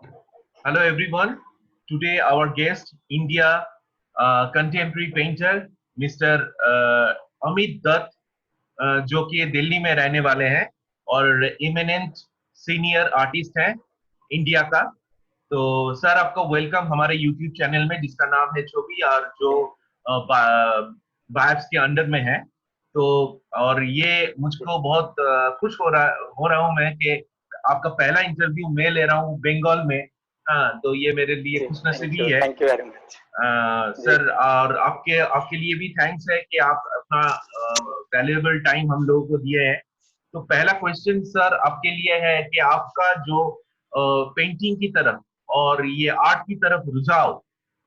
Hello everyone. Today our guest, India contemporary painter, Mr. Amit Dutt, जो कि दिल्ली में रहने वाले हैं और इमिनेंट सीनियर आर्टिस्ट हैं इंडिया का। तो सर आपका वेलकम हमारे यूट्यूब चैनल में, जिसका नाम है छवि और जो बायब्स के अंडर में है। तो और ये मुझको बहुत खुश हो रहा हूँ मैं कि आपका पहला इंटरव्यू मैं ले रहा हूँ बंगाल में। हाँ, तो ये मेरे लिए जी, खुशनसीबी है। Thank you very much. जी सर, और आपके आपके लिए भी थैंक्स है कि आप अपना वैल्यूएबल टाइम हम लोगों को दिए हैं। तो पहला क्वेश्चन सर आपके लिए है कि आपका जो पेंटिंग की तरफ और ये आर्ट की तरफ रुझाव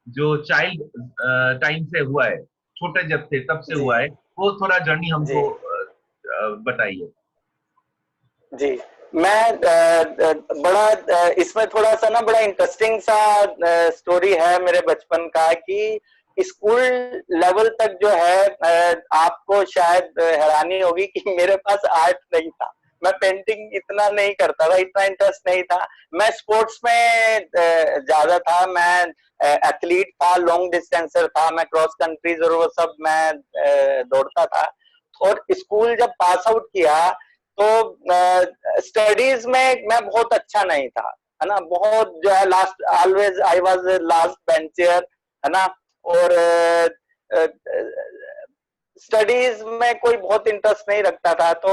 जो चाइल्ड टाइम से हुआ है, छोटे जब थे तब से जी हुआ है, वो थोड़ा जर्नी जी हमको बताइए। जी। मैं बड़ा इसमें थोड़ा सा ना बड़ा इंटरेस्टिंग सा स्टोरी है मेरे बचपन का कि स्कूल लेवल तक जो है आपको शायद हैरानी होगी कि मेरे पास आर्ट नहीं था। मैं पेंटिंग इतना नहीं करता था, इतना इंटरेस्ट नहीं था। मैं स्पोर्ट्स में ज्यादा था। मैं एथलीट था, लॉन्ग डिस्टेंसर था, मैं क्रॉस कंट्रीज और वो सब मैं दौड़ता था। और स्कूल जब पास आउट किया तो स्टडीज में मैं बहुत अच्छा नहीं था, है ना। बहुत जो है last, always I was last bencher, है ना। और स्टडीज में कोई बहुत इंटरेस्ट नहीं रखता था। तो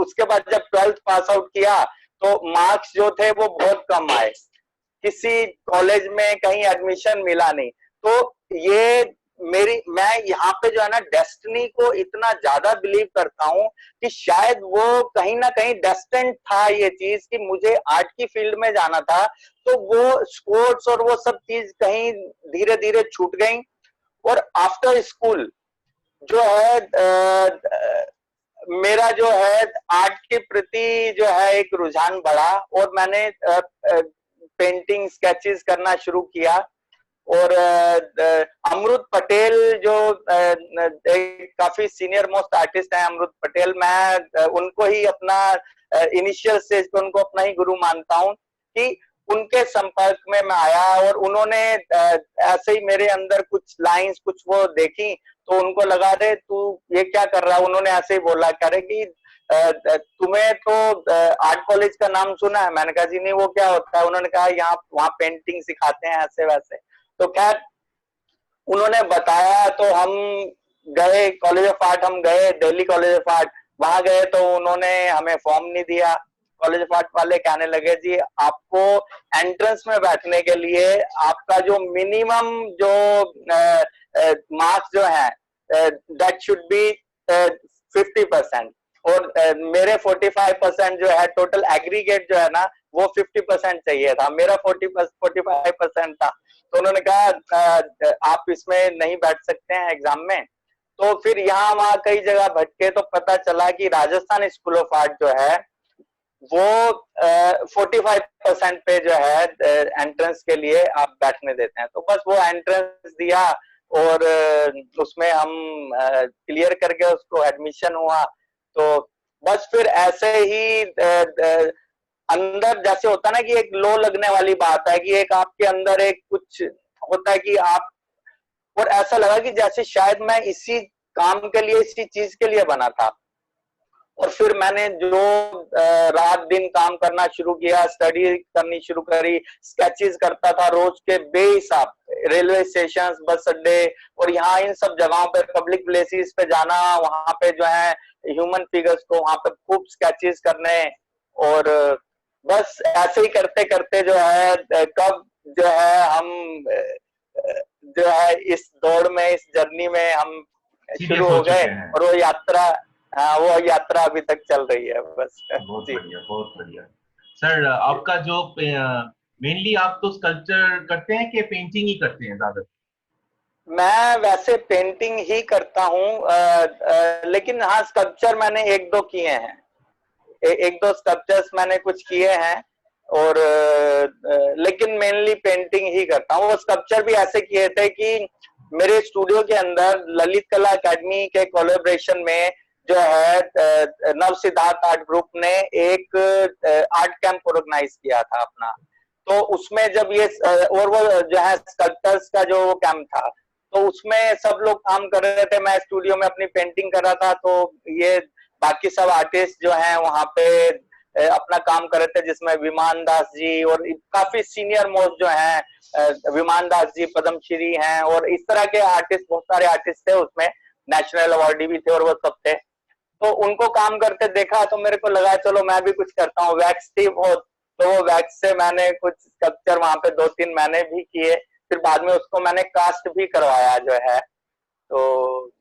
उसके बाद जब 12th पास आउट किया तो मार्क्स जो थे वो बहुत कम आए, किसी कॉलेज में कहीं एडमिशन मिला नहीं। तो ये मैं यहाँ पे जो है ना डेस्टिनी को इतना ज्यादा बिलीव करता हूँ कि शायद वो कहीं ना कहीं डेस्टिन्ड था ये चीज कि मुझे आर्ट की फील्ड में जाना था। तो वो स्पोर्ट्स और वो सब चीज कहीं धीरे धीरे छूट गई। और आफ्टर स्कूल जो है मेरा जो है आर्ट के प्रति जो है एक रुझान बढ़ा और मैंने पेंटिंग स्केचेस करना शुरू किया। और अमृत पटेल जो एक काफी सीनियर मोस्ट आर्टिस्ट है, अमृत पटेल, मैं उनको ही अपना इनिशियल स्टेज पे उनको अपना ही गुरु मानता हूँ कि उनके संपर्क में मैं आया और उन्होंने ऐसे ही मेरे अंदर कुछ लाइंस कुछ वो देखी। तो उनको लगा रे तू ये क्या कर रहा है। उन्होंने ऐसे ही बोला करे कि तुम्हें तो आर्ट कॉलेज का नाम सुना है। मैंने कहा जी नहीं, वो क्या होता है। उन्होंने कहा यहाँ वहाँ पेंटिंग सिखाते हैं ऐसे वैसे। तो खैर उन्होंने बताया तो हम गए कॉलेज ऑफ आर्ट, हम गए दिल्ली कॉलेज ऑफ आर्ट। वहां गए तो उन्होंने हमें फॉर्म नहीं दिया। कॉलेज ऑफ आर्ट वाले कहने लगे जी आपको एंट्रेंस में बैठने के लिए आपका जो मिनिमम जो मार्क्स जो है दैट शुड बी 50%। और मेरे 45% जो है टोटल एग्रीगेट जो है ना वो 50% चाहिए था, मेरा 45% था। तो उन्होंने कहा आप इसमें नहीं बैठ सकते हैं एग्जाम में। तो फिर यहाँ वहां कई जगह भटके तो पता चला कि राजस्थान स्कूल ऑफ आर्ट जो है वो 45% पे जो है एंट्रेंस के लिए आप बैठने देते हैं। तो बस वो एंट्रेंस दिया और उसमें हम क्लियर करके उसको एडमिशन हुआ। तो बस फिर ऐसे ही अंदर जैसे होता है ना कि एक लो लगने वाली बात है कि एक आपके अंदर एक कुछ होता है कि आप, और ऐसा लगा कि जैसे शायद मैं इसी काम के लिए इसी चीज के लिए बना था। और फिर मैंने जो रात दिन काम करना शुरू किया, स्टडी करनी शुरू करी, स्केचेस करता था रोज के बेहिसाब, रेलवे स्टेशन, बस अड्डे और यहाँ इन सब जगहों पे पब्लिक प्लेसेस पे जाना, वहां पे जो है ह्यूमन फिगर्स को वहां पे खूब स्केचेस करने। और बस ऐसे ही करते करते जो है कब जो है हम जो है इस दौड़ में इस जर्नी में हम शुरू सीरियस हो हो गए। चुके हैं। और वो यात्रा, हाँ वो यात्रा अभी तक चल रही है बस। बहुत जी। बढ़िया, बहुत बढ़िया। सर, आपका जो मेनली आप तो स्कल्पचर करते हैं कि पेंटिंग ही करते हैं ज्यादा? मैं वैसे पेंटिंग ही करता हूँ, लेकिन हाँ स्कल्पचर मैंने एक दो किए हैं। एक दो स्कल्पचर्स मैंने कुछ किए हैं। और लेकिन मेनली पेंटिंग ही करता हूँ। वो स्कल्पचर भी ऐसे किए थे कि मेरे स्टूडियो के अंदर ललित कला एकेडमी के कोलैबोरेशन में जो है नव सिद्धार्थ आर्ट ग्रुप ने एक आर्ट कैंप ऑर्गेनाइज किया था अपना। तो उसमें जब ये और वो जो है स्कल्पटर्स का जो कैंप था, तो उसमें सब लोग काम कर रहे थे, मैं स्टूडियो में अपनी पेंटिंग कर रहा था, तो ये बाकी सब आर्टिस्ट जो हैं वहां पे अपना काम कर रहे थे, जिसमें विमान दास जी और काफी सीनियर मोस्ट जो हैं, विमान दास जी पद्मश्री हैं, और इस तरह के आर्टिस्ट, बहुत सारे आर्टिस्ट थे उसमें, नेशनल अवार्डी भी थे और वो सब थे। तो उनको काम करते देखा तो मेरे को लगा चलो मैं भी कुछ करता हूँ, वैक्स थी बहुत, तो वो वैक्स से मैंने कुछ स्कल्पचर वहां पे 2-3 मैंने भी किए, फिर बाद में उसको मैंने कास्ट भी करवाया जो है, तो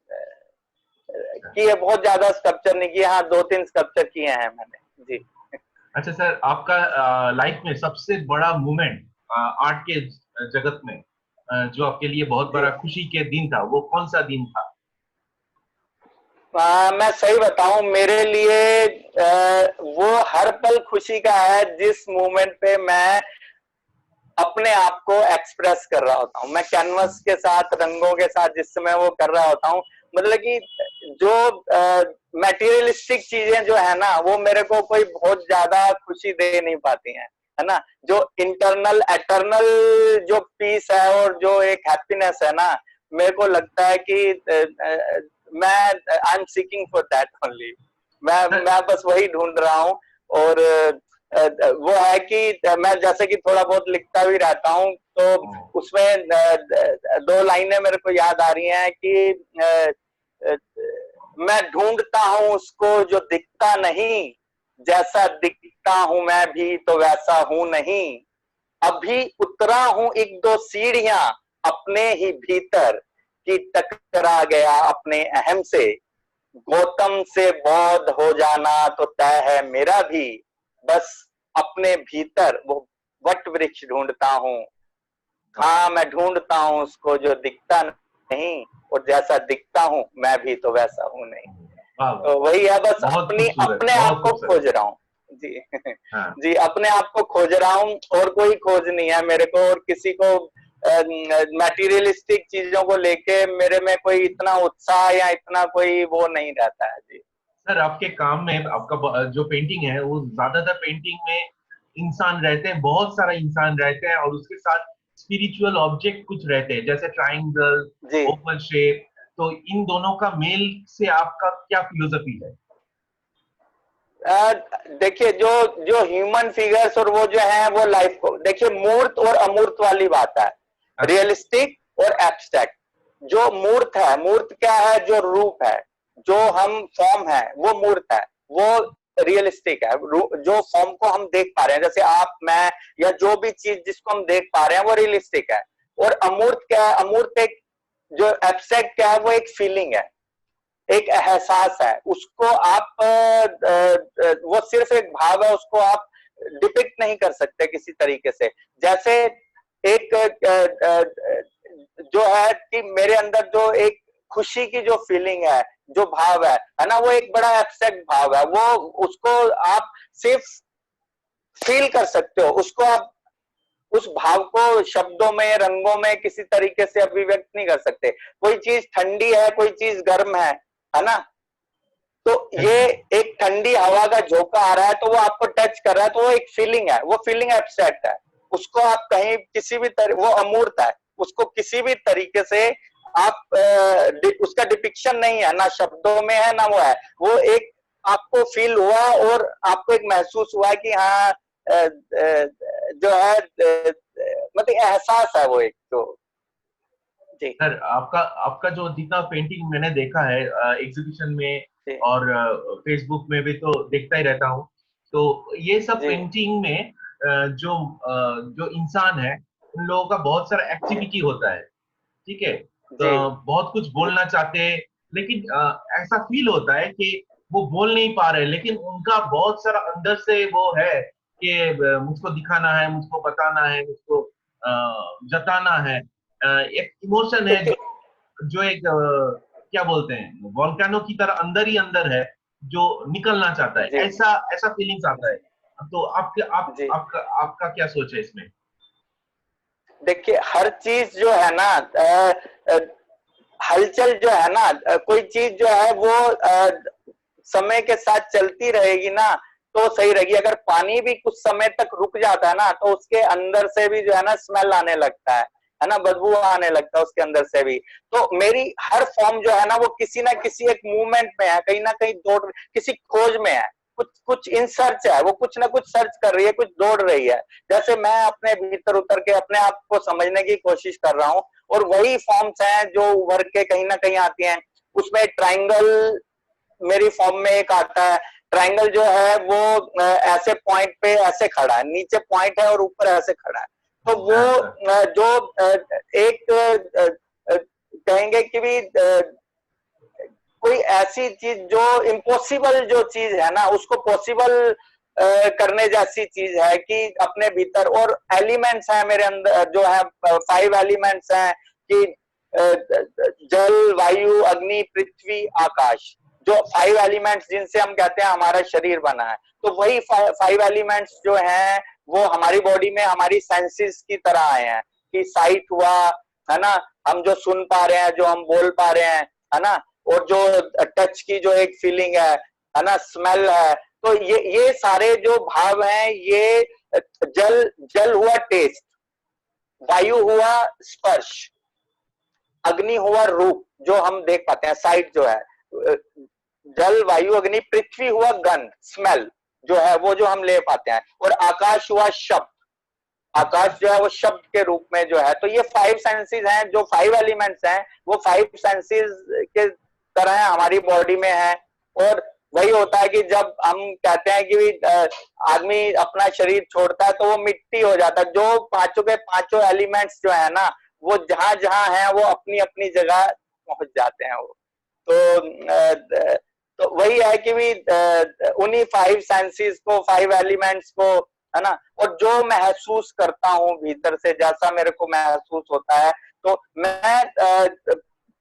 किए, बहुत ज्यादा स्कल्पचर नहीं किए, हाँ 2-3 स्कल्पचर किए हैं मैंने जी। अच्छा सर, आपका लाइफ में सबसे बड़ा मोमेंट आर्ट के जगत में जो आपके लिए बहुत बड़ा खुशी के दिन था, वो कौन सा दिन था? मैं सही बताऊं, मेरे लिए वो हर पल खुशी का है जिस मोमेंट पे मैं अपने आप को एक्सप्रेस कर रहा होता हूँ, मैं कैनवस के साथ, रंगों के साथ जिस समय वो कर रहा होता हूँ। मतलब कि जो मटेरियलिस्टिक चीजें जो है ना, वो मेरे को कोई बहुत ज्यादा खुशी दे नहीं पाती हैं, है ना। जो इंटरनल एटर्नल जो पीस है और जो एक हैप्पीनेस है ना, मेरे को लगता है कि मैं I am seeking for that only, मैं बस वही ढूंढ रहा हूँ। और वो है कि मैं जैसे कि थोड़ा बहुत लिखता भी रहता हूँ, तो उसमें 2 लाइनें मेरे को याद आ रही हैं कि मैं ढूंढता हूँ उसको जो दिखता नहीं, जैसा दिखता हूं मैं भी तो वैसा हूं नहीं, अभी उतरा हूं 1-2 सीढ़ियां अपने ही भीतर, कि टकरा गया अपने अहम से, गौतम से बौद्ध हो जाना तो तय है मेरा भी, बस अपने भीतर वो वट वृक्ष ढूंढता हूँ। हाँ मैं ढूंढता हूँ उसको जो दिखता नहीं, और जैसा दिखता हूँ मैं भी तो वैसा हूँ नहीं। तो वही है, बस अपने आप को खोज रहा हूँ जी। हाँ। जी, अपने आप को खोज रहा हूँ, और कोई खोज नहीं है मेरे को, और किसी को मटेरियलिस्टिक चीजों को लेके मेरे में कोई इतना उत्साह या इतना कोई वो नहीं रहता है जी। सर, आपके काम में आपका जो पेंटिंग है, वो ज्यादातर पेंटिंग में इंसान रहते हैं, बहुत सारा इंसान रहते हैं, और उसके साथ स्पिरिचुअल ऑब्जेक्ट कुछ रहते हैं, जैसे ट्राइंगल, ओवल शेप। तो इन दोनों का मेल से आपका क्या फिलोसफी है? देखिए, जो जो ह्यूमन फिगर्स और वो जो है वो लाइफ को देखिए, मूर्त और अमूर्त वाली बात है, रियलिस्टिक और एब्स्ट्रैक्ट। जो मूर्त है, मूर्त क्या है, जो रूप है, जो हम फॉर्म है वो मूर्त है, वो रियलिस्टिक है। जो फॉर्म को हम देख पा रहे हैं, जैसे आप, मैं, या जो भी चीज जिसको हम देख पा रहे हैं वो रियलिस्टिक है। और अमूर्त क्या है, अमूर्त एक, जो एब्स्ट्रैक्ट क्या है, वो एक फीलिंग है, एक एहसास है, उसको आप वो सिर्फ एक भाव है, उसको आप डिपिक्ट नहीं कर सकते किसी तरीके से। जैसे एक जो है कि मेरे अंदर जो एक खुशी की जो फीलिंग है, जो भाव है ना, वो एक बड़ा एब्स्ट्रैक्ट भाव है, वो उसको आप सिर्फ फील कर सकते हो, उसको आप उस भाव को शब्दों में, रंगों में किसी तरीके से अभिव्यक्त नहीं कर सकते। कोई चीज ठंडी है, कोई चीज गर्म है ना, तो ये एक ठंडी हवा का झोंका आ रहा है तो वो आपको टच कर रहा है, तो वो एक फीलिंग है, वो फीलिंग एब्स्ट्रैक्ट है, उसको आप कहीं किसी भी वो अमूर्त है, उसको किसी भी तरीके से आप उसका डिपिक्शन नहीं है, ना शब्दों में है ना वो है, वो एक आपको फील हुआ और आपको एक महसूस हुआ कि हाँ जो है मतलब एहसास है वो एक, तो जी। सर, आपका आपका जो जितना पेंटिंग मैंने देखा है एग्जीबिशन में और फेसबुक में भी, तो देखता ही रहता हूँ। तो ये सब पेंटिंग में जो जो इंसान है, उन लोगों का बहुत सारा एक्टिविटी होता है, ठीक है। तो बहुत कुछ बोलना चाहते हैं, लेकिन ऐसा फील होता है कि वो बोल नहीं पा रहे, लेकिन उनका बहुत सारा अंदर से वो है कि मुझको दिखाना है, मुझको बताना है, मुझको जताना है। एक इमोशन है जो एक क्या बोलते हैं, वॉल्केनो की तरह अंदर ही अंदर है, जो निकलना चाहता है, ऐसा ऐसा फीलिंग्स आता है। तो आपका आपका क्या सोच है इसमें? देखिए, हर चीज जो है ना, हलचल जो है ना, कोई चीज जो है वो समय के साथ चलती रहेगी ना, तो सही रहेगी। अगर पानी भी कुछ समय तक रुक जाता है ना, तो उसके अंदर से भी जो है ना स्मेल आने लगता है ना, बदबू आने लगता है उसके अंदर से भी। तो मेरी हर फॉर्म जो है ना वो किसी ना किसी एक मूवमेंट में है, कहीं ना कहीं दौड़, किसी खोज में है, कुछ कुछ इन सर्च है, वो कुछ ना कुछ सर्च कर रही है, कुछ दौड़ रही है। जैसे मैं अपने भीतर उतर के अपने आप को समझने की कोशिश कर रहा हूँ, और वही फॉर्म्स हैं जो उभर के कहीं ना कहीं आती हैं। उसमें ट्राइंगल मेरी फॉर्म में एक आता है। ट्राइंगल जो है वो ऐसे पॉइंट पे ऐसे खड़ा है, नीचे पॉइंट है और ऊपर ऐसे खड़ा है। तो वो जो एक कहेंगे कि भी कोई ऐसी चीज जो इम्पॉसिबल जो चीज है ना, उसको पॉसिबल करने जैसी चीज है कि अपने भीतर। और एलिमेंट्स हैं मेरे अंदर जो है, 5 एलिमेंट्स हैं कि जल, वायु, अग्नि, पृथ्वी, आकाश, जो 5 एलिमेंट्स जिनसे हम कहते हैं हमारा शरीर बना है। तो वही 5 एलिमेंट्स जो हैं वो हमारी बॉडी में हमारी सेंसेस की तरह आए हैं, कि साइट हुआ, है ना, हम जो सुन पा रहे हैं, जो हम बोल पा रहे हैं, है ना, और जो टच की जो एक फीलिंग है ना, स्मेल है। तो ये सारे जो भाव हैं, ये जल जल हुआ टेस्ट, वायु हुआ स्पर्श, अग्नि हुआ रूप जो हम देख पाते हैं, साइट जो है, जल, वायु, अग्नि, पृथ्वी हुआ गंध, स्मेल जो है वो जो हम ले पाते हैं, और आकाश हुआ शब्द, आकाश जो है वो शब्द के रूप में जो है। तो ये 5 सेंसेस हैं, जो 5 एलिमेंट्स हैं वो 5 सेंसेस के तरह हमारी बॉडी में है। और वही होता है कि जब हम कहते हैं कि आदमी अपना शरीर छोड़ता है तो वो मिट्टी हो जाता है। जो पांचों के पांचों एलिमेंट्स जो है ना, वो जहां जहां है वो अपनी अपनी जगह पहुंच जाते हैं वो। तो वही है कि भी उन्हीं 5 सेंसेस को, 5 एलिमेंट्स को, है ना, और जो महसूस करता हूँ भीतर से, जैसा मेरे को महसूस होता है, तो मैं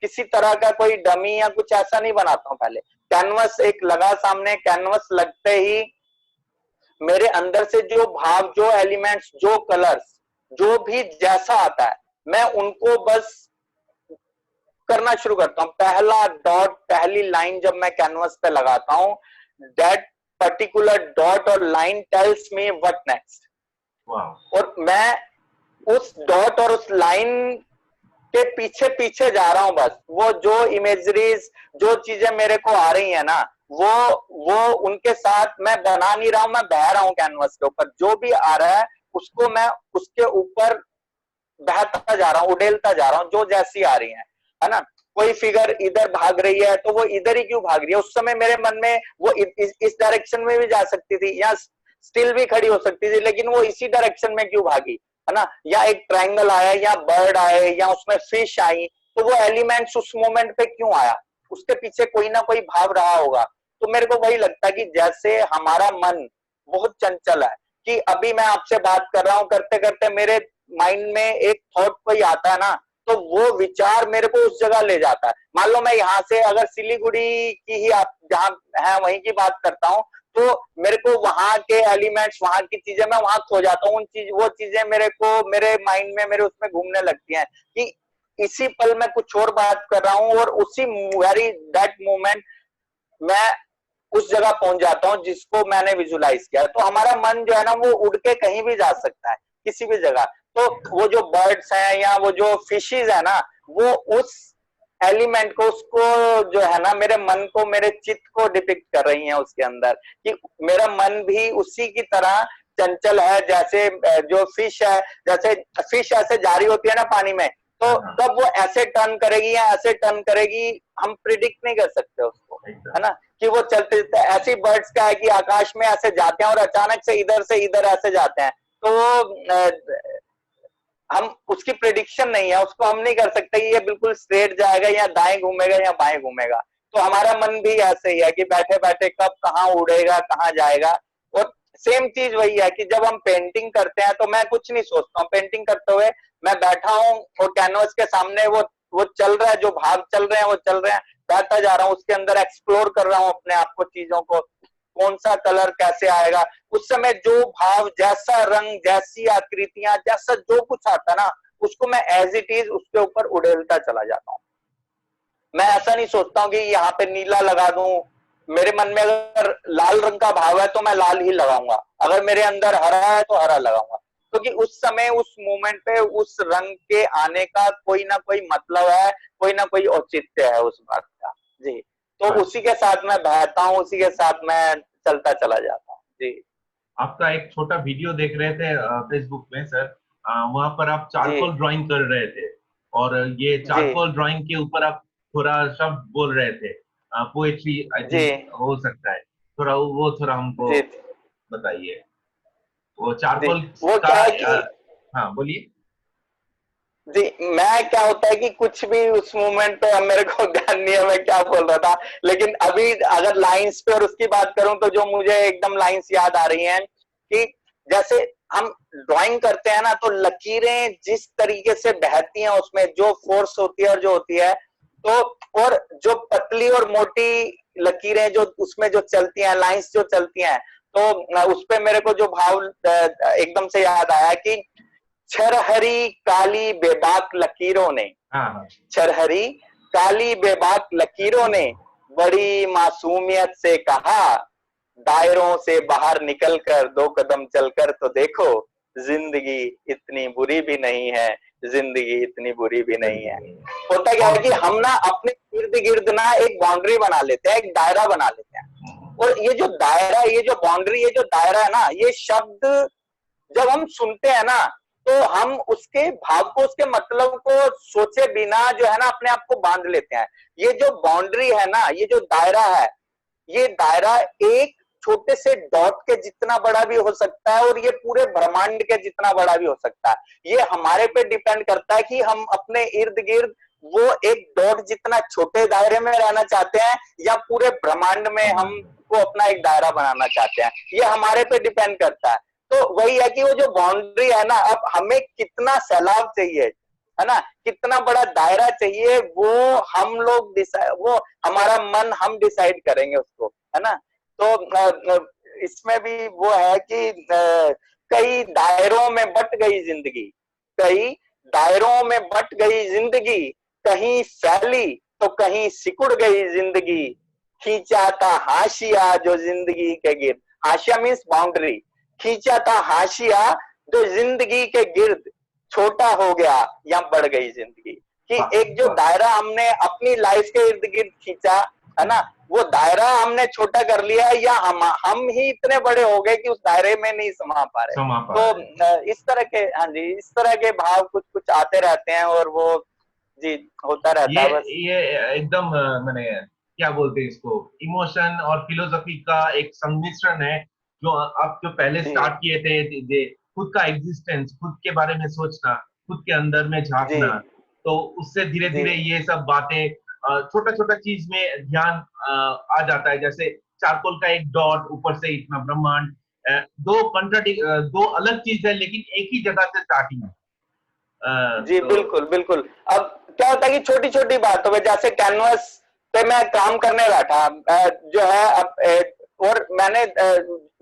किसी तरह का कोई डमी या कुछ ऐसा नहीं बनाता हूँ। पहले कैनवस एक लगा सामने, कैनवस लगते ही मेरे अंदर से जो भाव, जो एलिमेंट्स, जो कलर्स, जो भी जैसा आता है, मैं उनको बस करना शुरू करता हूँ। पहला डॉट, पहली लाइन जब मैं कैनवस पे लगाता हूँ, दैट पर्टिकुलर डॉट और line tells me what next. और मैं उस डॉट और उस लाइन के पीछे पीछे जा रहा हूं बस। वो जो इमेजरीज, जो चीजें मेरे को आ रही है ना, वो उनके साथ मैं बना नहीं रहा हूं, मैं बह रहा हूं कैनवस के ऊपर। जो भी आ रहा है उसको मैं उसके ऊपर बहता जा रहा हूँ, उड़ेलता जा रहा हूँ, जो जैसी आ रही है ना। कोई फिगर इधर भाग रही है तो वो इधर ही क्यों भाग रही है? उस समय मेरे मन में वो इस डायरेक्शन में भी जा सकती थी, या स्टिल भी खड़ी हो सकती थी, लेकिन वो इसी डायरेक्शन में क्यों भागी, है ना। या एक ट्रायंगल आया, या बर्ड आए, या उसमें फिश आई, तो वो एलिमेंट्स उस मोमेंट पे क्यों आया? उसके पीछे कोई ना कोई भाव रहा होगा। तो मेरे को वही लगता है कि जैसे हमारा मन बहुत चंचल है, कि अभी मैं आपसे बात कर रहा हूँ, करते करते मेरे माइंड में एक थॉट कोई आता है ना, तो वो विचार मेरे को उस जगह ले जाता है। मान लो मैं यहाँ से अगर सिलीगुड़ी की ही, आप जहाँ है वहीं की बात करता हूँ, तो मेरे को वहां के एलिमेंट्स, वहां की चीजें, मैं वहां खो जाता हूँ। वो चीजें मेरे को, मेरे माइंड में, मेरे उसमें घूमने लगती हैं कि इसी पल में कुछ और बात कर रहा हूँ, और उसी वेरी दैट मोमेंट मैं उस जगह पहुंच जाता हूँ जिसको मैंने विजुलाइज किया। तो हमारा मन जो है ना वो उड़ के कहीं भी जा सकता है, किसी भी जगह। तो वो जो बर्ड्स हैं या वो जो फिशेज है ना, वो उस एलिमेंट को, उसको जो है ना, मेरे मन को, मेरे चित्त को डिपिक्ट कर रही हैं उसके अंदर, कि मेरा मन भी उसी की तरह चंचल है। जैसे जो फिश है, जैसे फिश ऐसे जारी होती है ना पानी में, तो कब वो ऐसे टर्न करेगी या ऐसे टर्न करेगी हम प्रिडिक्ट नहीं कर सकते उसको, है ना, कि वो चलते चलते। ऐसी बर्ड्स का है कि आकाश में ऐसे जाते हैं और अचानक से इधर ऐसे जाते हैं, तो हम उसकी प्रेडिक्शन नहीं है, उसको हम नहीं कर सकते कि ये बिल्कुल स्ट्रेट जाएगा या दाएं घूमेगा या बाएं घूमेगा। तो हमारा मन भी ऐसे ही है कि बैठे बैठे कब कहाँ उड़ेगा, कहाँ जाएगा। और सेम चीज वही है कि जब हम पेंटिंग करते हैं तो मैं कुछ नहीं सोचता हूँ। पेंटिंग करते हुए मैं बैठा हूँ और कैनवस के सामने वो चल रहा है, जो भाव चल रहे हैं वो चल रहे हैं, बैठता जा रहा हूँ, उसके अंदर एक्सप्लोर कर रहा हूँ अपने आप को, चीजों को, कौन सा कलर कैसे आएगा। उस समय जो भाव, जैसा रंग, जैसी आकृतियां, जैसा जो कुछ आता ना, उसको मैं एज इट इज उसके ऊपर उड़ेलता चला जाता हूँ। मैं ऐसा नहीं सोचता हूँ कि यहाँ पे नीला लगा दूं, मेरे मन में अगर लाल रंग का भाव है तो मैं लाल ही लगाऊंगा, अगर मेरे अंदर हरा है तो हरा लगाऊंगा, क्योंकि उस समय उस मोमेंट पे उस रंग के आने का कोई ना कोई मतलब है, कोई ना कोई औचित्य है उस बात का। जी, तो उसी के साथ मैं बहता हूँ, उसी के साथ मैं चलता चला जाता हूँ। जी, आपका एक छोटा वीडियो देख रहे थे फेसबुक में सर, वहां पर आप जी, चारकोल ड्राइंग कर रहे थे, और ये जी, चारकोल ड्राइंग के ऊपर आप थोड़ा शब्द बोल रहे थे, पोएट्री आई जी, थिंक हो सकता है, थोड़ा वो थोड़ा हमको जी, बताइए, वो जी। चारकोल वो का। क्या है कि हाँ बोलिए। जी, मैं क्या होता है कि कुछ भी उस मोमेंट पे अब मेरे को ध्यान नहीं है मैं क्या बोल रहा था, लेकिन अभी अगर लाइंस पे और उसकी बात करूं तो जो मुझे एकदम लाइंस याद आ रही हैं कि जैसे हम ड्राइंग करते हैं ना, तो लकीरें जिस तरीके से बहती हैं उसमें जो फोर्स होती है और जो होती है, तो और जो पतली और मोटी लकीरें जो उसमें जो चलती हैं, लाइंस जो चलती हैं, तो उस पे मेरे को जो भाव एकदम से याद आया कि छरहरी काली बेबाक लकीरों ने, हाँ हाँ। छरहरी काली बेबाक लकीरों ने बड़ी मासूमियत से कहा, दायरों से बाहर निकलकर 2 कदम चलकर तो देखो, जिंदगी इतनी बुरी भी नहीं है, जिंदगी इतनी बुरी भी नहीं है। होता क्या है बहुत कि खूब। हम ना अपने इर्द गिर्द ना एक बाउंड्री बना लेते हैं, एक दायरा बना लेते हैं, और ये जो दायरा, ये जो बाउंड्री, ये जो दायरा है ना, ये शब्द जब हम सुनते हैं ना, तो हम उसके भाव को, उसके मतलब को सोचे बिना जो है ना अपने आप को बांध लेते हैं। ये जो बाउंड्री है ना, ये जो दायरा है, ये दायरा एक छोटे से डॉट के जितना बड़ा भी हो सकता है और ये पूरे ब्रह्मांड के जितना बड़ा भी हो सकता है। ये हमारे पे डिपेंड करता है कि हम अपने इर्द गिर्द वो एक डॉट जितना छोटे दायरे में रहना चाहते हैं या पूरे ब्रह्मांड में हमको अपना एक दायरा बनाना चाहते हैं, ये हमारे पे डिपेंड करता है। तो वही है कि वो जो बाउंड्री है ना, अब हमें कितना सैलाब चाहिए, है ना, कितना बड़ा दायरा चाहिए, वो हम लोग डिसाइड, वो हमारा मन, हम डिसाइड करेंगे उसको, है ना। तो इसमें भी वो है कि कई दायरों में बट गई जिंदगी, कई दायरों में बट गई जिंदगी, कहीं फैली तो कहीं सिकुड़ गई जिंदगी, खींचा था हाशिया जो जिंदगी के गिर्द, हाशिया मीन्स बाउंड्री, खींचा था हाशिया जो जिंदगी के गिर्द, छोटा हो गया या बढ़ गई जिंदगी। कि एक जो दायरा हमने अपनी लाइफ के इर्द गिर्द खींचा, है ना, वो दायरा हमने छोटा कर लिया, या हम ही इतने बड़े हो गए कि उस दायरे में नहीं समा पा रहे। समा पा रहे हैं। तो इस तरह के, हाँ जी, इस तरह के भाव कुछ कुछ आते रहते हैं और वो जी होता रहता ये है बस। ये एकदम मैंने क्या बोलते हैं इसको, इमोशन और फिलोसफी का एक सम्मिश्रण है, जो आप जो पहले जी, स्टार्ट किए थे, खुद का एग्जिस्टेंस, खुद के बारे में सोचना, खुद के अंदर में जी, झांकना, तो उससे धीरे जी, धीरे ये सब बातें, छोटा छोटा चीज में ध्यान आ जाता है, जैसे चारकोल का एक डॉट, ऊपर से इतना ब्रह्मांड, दो अलग चीज है लेकिन एक ही जगह से स्टार्टिंग है। जी, तो बिल्कुल, बिल्कुल। अब क्या होता है कि छोटी-छोटी बातों पे, जैसे कैनवस पे मैं काम करने बैठा, जो है अब और मैंने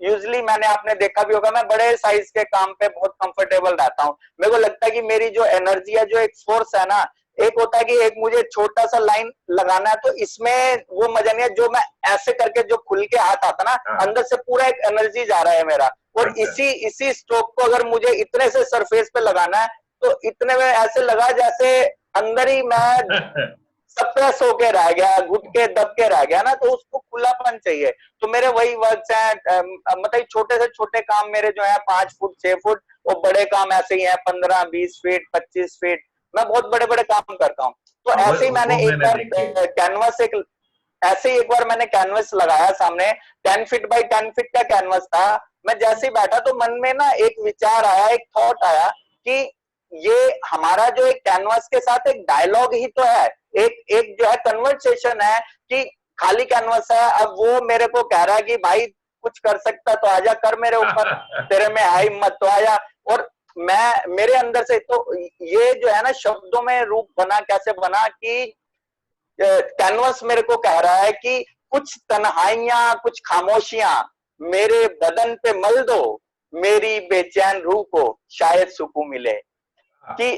यूजुअली मैंने, आपने देखा भी होगा, मैं बड़े साइज के काम पे बहुत कंफर्टेबल रहता हूँ। मेरे को लगता है कि मेरी जो एनर्जी है, जो एक फोर्स है ना, एक होता है कि एक मुझे छोटा सा लाइन लगाना है, तो इसमें वो मजा नहीं है जो मैं ऐसे करके जो खुल के हाथ आता ना, हाँ, अंदर से पूरा एक एनर्जी जा रहा है मेरा, और अच्छा। इसी इसी स्ट्रोक को अगर मुझे इतने से सरफेस पे लगाना है, तो इतने में ऐसे लगा जैसे अंदर ही मैं सप्रेस होके रह गया, घुट के दब के रह गया ना, तो उसको खुलापन चाहिए। तो मेरे वही वर्क्स हैं, मतलब छोटे से छोटे काम मेरे जो है 5 फुट 6 फुट, और बड़े काम ऐसे ही है 15 20 फीट 25 फीट, मैं बहुत बड़े बड़े काम करता हूँ। तो हाँ, ऐसे ही वो मैंने एक मैंने बार देखे। कैनवस, एक ऐसे ही एक बार मैंने कैनवस लगाया सामने, 10 फीट बाई 10 फीट का कैनवस था। मैं जैसे ही बैठा तो मन में ना एक विचार आया, एक थॉट आया कि ये हमारा जो एक कैनवस के साथ एक डायलॉग ही तो है, एक एक जो है कन्वर्सेशन है, कि खाली कैनवस है, अब वो मेरे को कह रहा है कि भाई कुछ कर सकता तो आजा, कर मेरे ऊपर, तेरे में है हिम्मत तो आजा। और मैं, मेरे अंदर से तो ये जो है ना शब्दों में रूप बना, कैसे बना कि कैनवस मेरे को कह रहा है कि कुछ तन्हाइयां, कुछ खामोशियां मेरे बदन पे मल दो, मेरी बेचैन रूह को शायद सुकून मिले। कि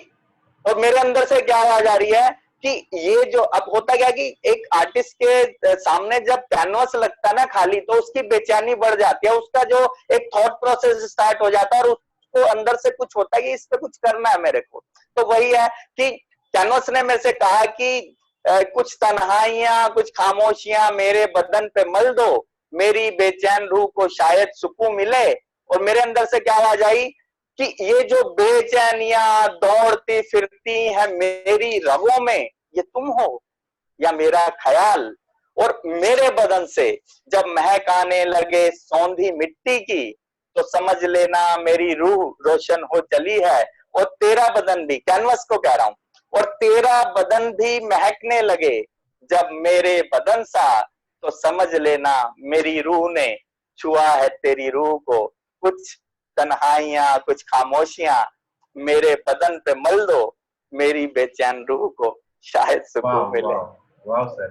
और मेरे अंदर से क्या आवाज आ रही है कि ये जो अब होता क्या कि एक आर्टिस्ट के सामने जब कैनवस लगता है ना खाली, तो उसकी बेचैनी बढ़ जाती है, उसका जो एक थॉट प्रोसेस स्टार्ट हो जाता है और उसको अंदर से कुछ होता है कि इस पे कुछ करना है मेरे को। तो वही है कि कैनवस ने मेरे से कहा कि कुछ तन्हाइयां कुछ खामोशियां मेरे बदन पे मल दो, मेरी बेचैन रूह को शायद सुकून मिले। और मेरे अंदर से क्या आवाज आई कि ये जो बेचैनियां दौड़ती फिरती है मेरी रगों में, ये तुम हो या मेरा ख्याल। और मेरे बदन से जब महक आने लगे सौंधी मिट्टी की, तो समझ लेना मेरी रूह रोशन हो चली है। और तेरा बदन भी, कैनवस को कह रहा हूं, और तेरा बदन भी महकने लगे जब मेरे बदन सा, तो समझ लेना मेरी रूह ने छुआ है तेरी रूह को। कुछ तन्हाइयां कुछ खामोशियां मेरे बदन पे मल दो, मेरी बेचैन रूह को शायद वाह सुकून मिले। वाह वाह सर,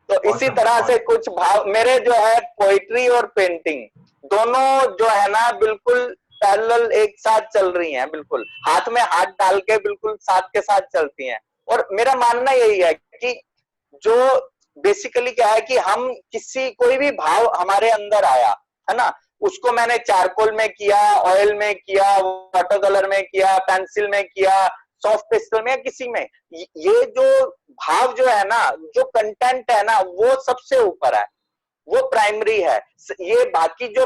तो इसी ऑसम तरह से ऑसम। कुछ भाव मेरे जो है पोइट्री और पेंटिंग दोनों जो है ना बिल्कुल पैरेलल एक साथ चल रही हैं, बिल्कुल हाथ में हाथ डाल के बिल्कुल साथ के साथ चलती हैं। और मेरा मानना यही है कि जो बेसिकली क्या है कि हम किसी कोई भी भाव हमारे अंदर आया है ना, उसको मैंने चारकोल में किया, ऑयल में किया, वाटर कलर में किया, पेंसिल में किया, सॉफ्ट पेस्टल में, किसी में, ये जो भाव जो है ना, जो कंटेंट है ना, वो सबसे ऊपर है, वो प्राइमरी है। ये बाकी जो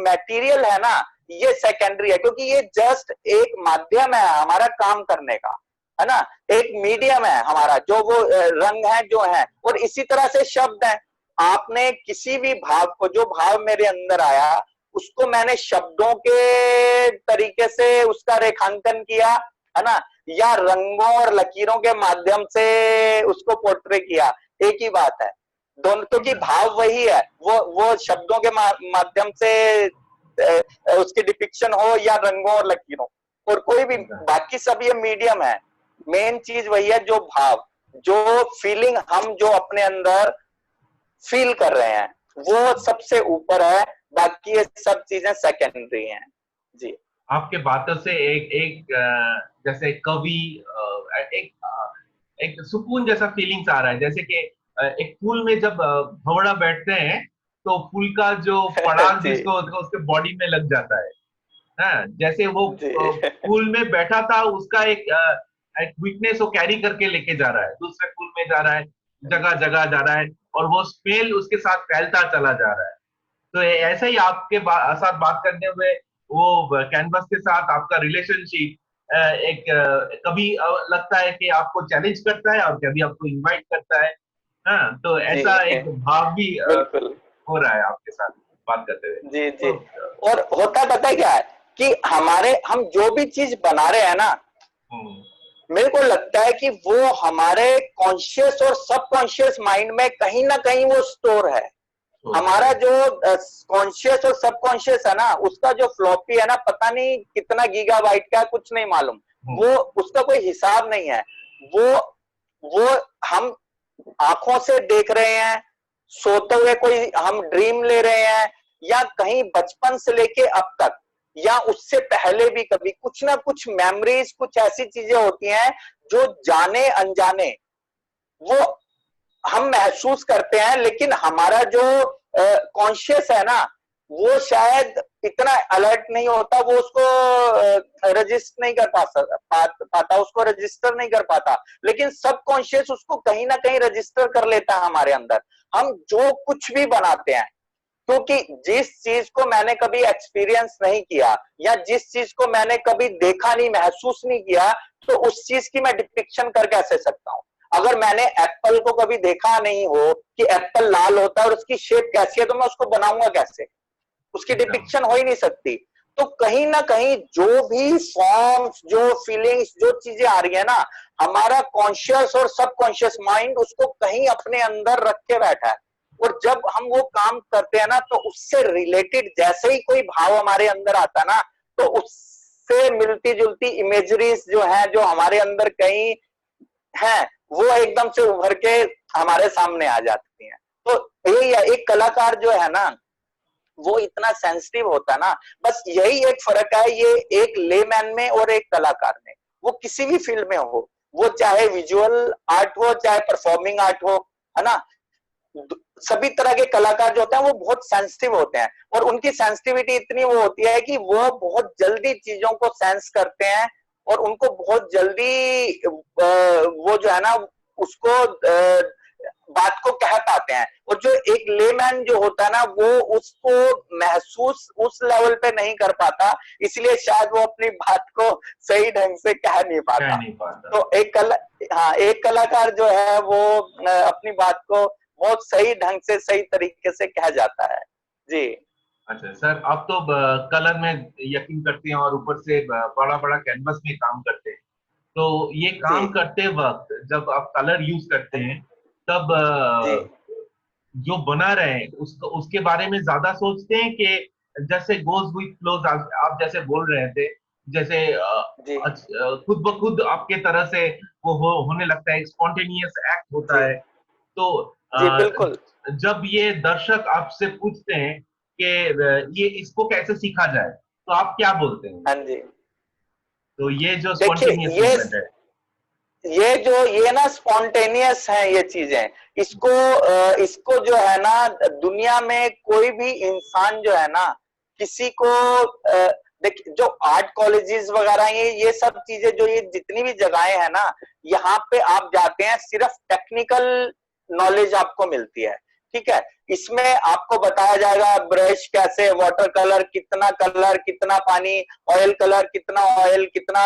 मटेरियल है ना, ये सेकेंडरी है, क्योंकि ये जस्ट एक माध्यम है हमारा काम करने का, है ना, एक मीडियम है हमारा, जो वो रंग है जो है। और इसी तरह से शब्द है, आपने किसी भी भाव को, जो भाव मेरे अंदर आया उसको मैंने शब्दों के तरीके से उसका रेखांकन किया, है ना, या रंगों और लकीरों के माध्यम से उसको पोर्ट्रे किया, एक ही बात है। दोनों, क्योंकि भाव वही है, वो शब्दों के माध्यम से उसकी डिपिक्शन हो या रंगों और लकीरों, और कोई भी, बाकी सब ये मीडियम है। मेन चीज वही है, जो भाव, जो फीलिंग हम जो अपने अंदर फील कर रहे हैं, वो सबसे ऊपर है, बाकी ये सब चीजें सेकेंडरी हैं। जी, आपके बातों से एक एक जैसे कवि एक एक सुकून जैसा फीलिंग्स आ रहा है, जैसे कि एक फूल में जब भंवरा बैठते हैं तो फूल का जो पराग जी, जिसको उसके बॉडी में लग जाता है। हाँ, जैसे वो जी, फूल में बैठा था, उसका एक वीकनेस वो कैरी करके लेके जा रहा है, दूसरे फूल में जा रहा है, जगह जगह जा रहा है, और वो स्मेल उसके साथ फैलता चला जा रहा है। तो ऐसे ही आपके साथ बात करने हुए वो कैनवस के साथ आपका रिलेशनशिप एक कभी लगता है कि आपको चैलेंज करता है और कभी आपको इनवाइट करता है। हाँ, तो जी, ऐसा एक भाव भी बिल्कुल, हो रहा है आपके साथ बात करते हुए। जी, जी। तो और होता पता है क्या है कि हम जो भी चीज बना रहे हैं ना, हम्म, मेरे को लगता है कि वो हमारे कॉन्शियस और सबकॉन्शियस माइंड में कहीं ना कहीं वो स्टोर है। हमारा जो कॉन्शियस और सबकॉन्शियस है ना, उसका जो फ्लॉपी है ना, पता नहीं कितना गीगाबाइट का, कुछ नहीं मालूम, वो उसका कोई हिसाब नहीं है। वो वो हम आंखों से देख रहे हैं, सोते हुए कोई हम ड्रीम ले रहे हैं, या कहीं बचपन से लेके अब तक, या उससे पहले भी कभी कुछ ना कुछ मेमोरीज, कुछ ऐसी चीजें होती हैं जो जाने अनजाने वो हम महसूस करते हैं, लेकिन हमारा जो कॉन्शियस है ना, वो शायद इतना अलर्ट नहीं होता, वो उसको रजिस्टर नहीं कर पाता, उसको रजिस्टर नहीं कर पाता। लेकिन सब कॉन्शियस उसको कहीं ना कहीं रजिस्टर कर लेता है हमारे अंदर। हम जो कुछ भी बनाते हैं, क्योंकि जिस चीज को मैंने कभी एक्सपीरियंस नहीं किया, या जिस चीज को मैंने कभी देखा नहीं, महसूस नहीं किया, तो उस चीज की मैं डिपिक्शन कर कैसे सकता हूं। अगर मैंने एप्पल को कभी देखा नहीं हो कि एप्पल लाल होता है और उसकी शेप कैसी है, तो मैं उसको बनाऊंगा कैसे, उसकी एकदम डिपिक्शन हो ही नहीं सकती। तो कहीं ना कहीं जो भी फॉर्म्स, जो फीलिंग्स, जो चीजें आ रही है ना, हमारा कॉन्शियस और सबकॉन्शियस माइंड उसको कहीं अपने अंदर रख के बैठा है। और जब हम वो काम करते हैं ना, तो उससे रिलेटेड जैसे ही कोई भाव हमारे अंदर आता ना, तो उससे मिलती जुलती इमेजरीज जो है, जो हमारे अंदर कहीं है, वो एकदम से उभर के हमारे सामने आ जाती हैं। तो यही है, एक कलाकार जो है ना, वो इतना सेंसिटिव होता है ना, बस यही एक फर्क है, ये एक लेमैन में और एक कलाकार में, वो किसी भी फील्ड में हो, वो चाहे विजुअल आर्ट हो चाहे परफॉर्मिंग आर्ट हो, है ना, सभी तरह के कलाकार जो होते हैं वो बहुत सेंसिटिव होते हैं, और उनकी सेंसिटिविटी इतनी वो होती है कि वो बहुत जल्दी चीजों को सेंस करते हैं, और उनको बहुत जल्दी वो जो है ना उसको बात को कह पाते हैं। और जो एक लेमैन जो होता है ना वो उसको महसूस उस लेवल पे नहीं कर पाता, इसलिए शायद वो अपनी बात को सही ढंग से कह नहीं पाता। तो एक कलाकार जो है वो अपनी बात को बहुत सही ढंग से सही तरीके से कह जाता है। जी अच्छा सर, आप तो कलर में यकीन करते हैं और ऊपर से बड़ा बड़ा कैनवस में काम करते हैं, तो ये जी काम करते वक्त जब आप कलर यूज करते हैं तब जी जो बना रहे हैं उसको उसके बारे में ज्यादा सोचते हैं कि जैसे गोज विथ फ्लोज, आप जैसे बोल रहे थे, जैसे जी खुद ब खुद आपके तरह से वो होने लगता है, स्पॉन्टेनियस एक्ट होता जी है। तो जी बिल्कुल। जब ये दर्शक आपसे पूछते हैं कि ये इसको कैसे सीखा जाए, तो आप क्या बोलते हैं? हाँ जी, तो ये जो देखिए स्पॉन्टेनियस मूवमेंट है। ये ना स्पॉन्टेनियस है ये चीजें, इसको जो है ना दुनिया में कोई भी इंसान जो है ना किसी को देखिए जो आर्ट कॉलेजेस वगैरह ये सब चीजें जो ये जितनी भी जगहें हैं ना, यहाँ पे आप जाते हैं सिर्फ टेक्निकल नॉलेज आपको मिलती है, ठीक है। इसमें आपको बताया जाएगा ब्रश कैसे, वाटर कलर कितना पानी, ऑयल कलर कितना ऑयल, कितना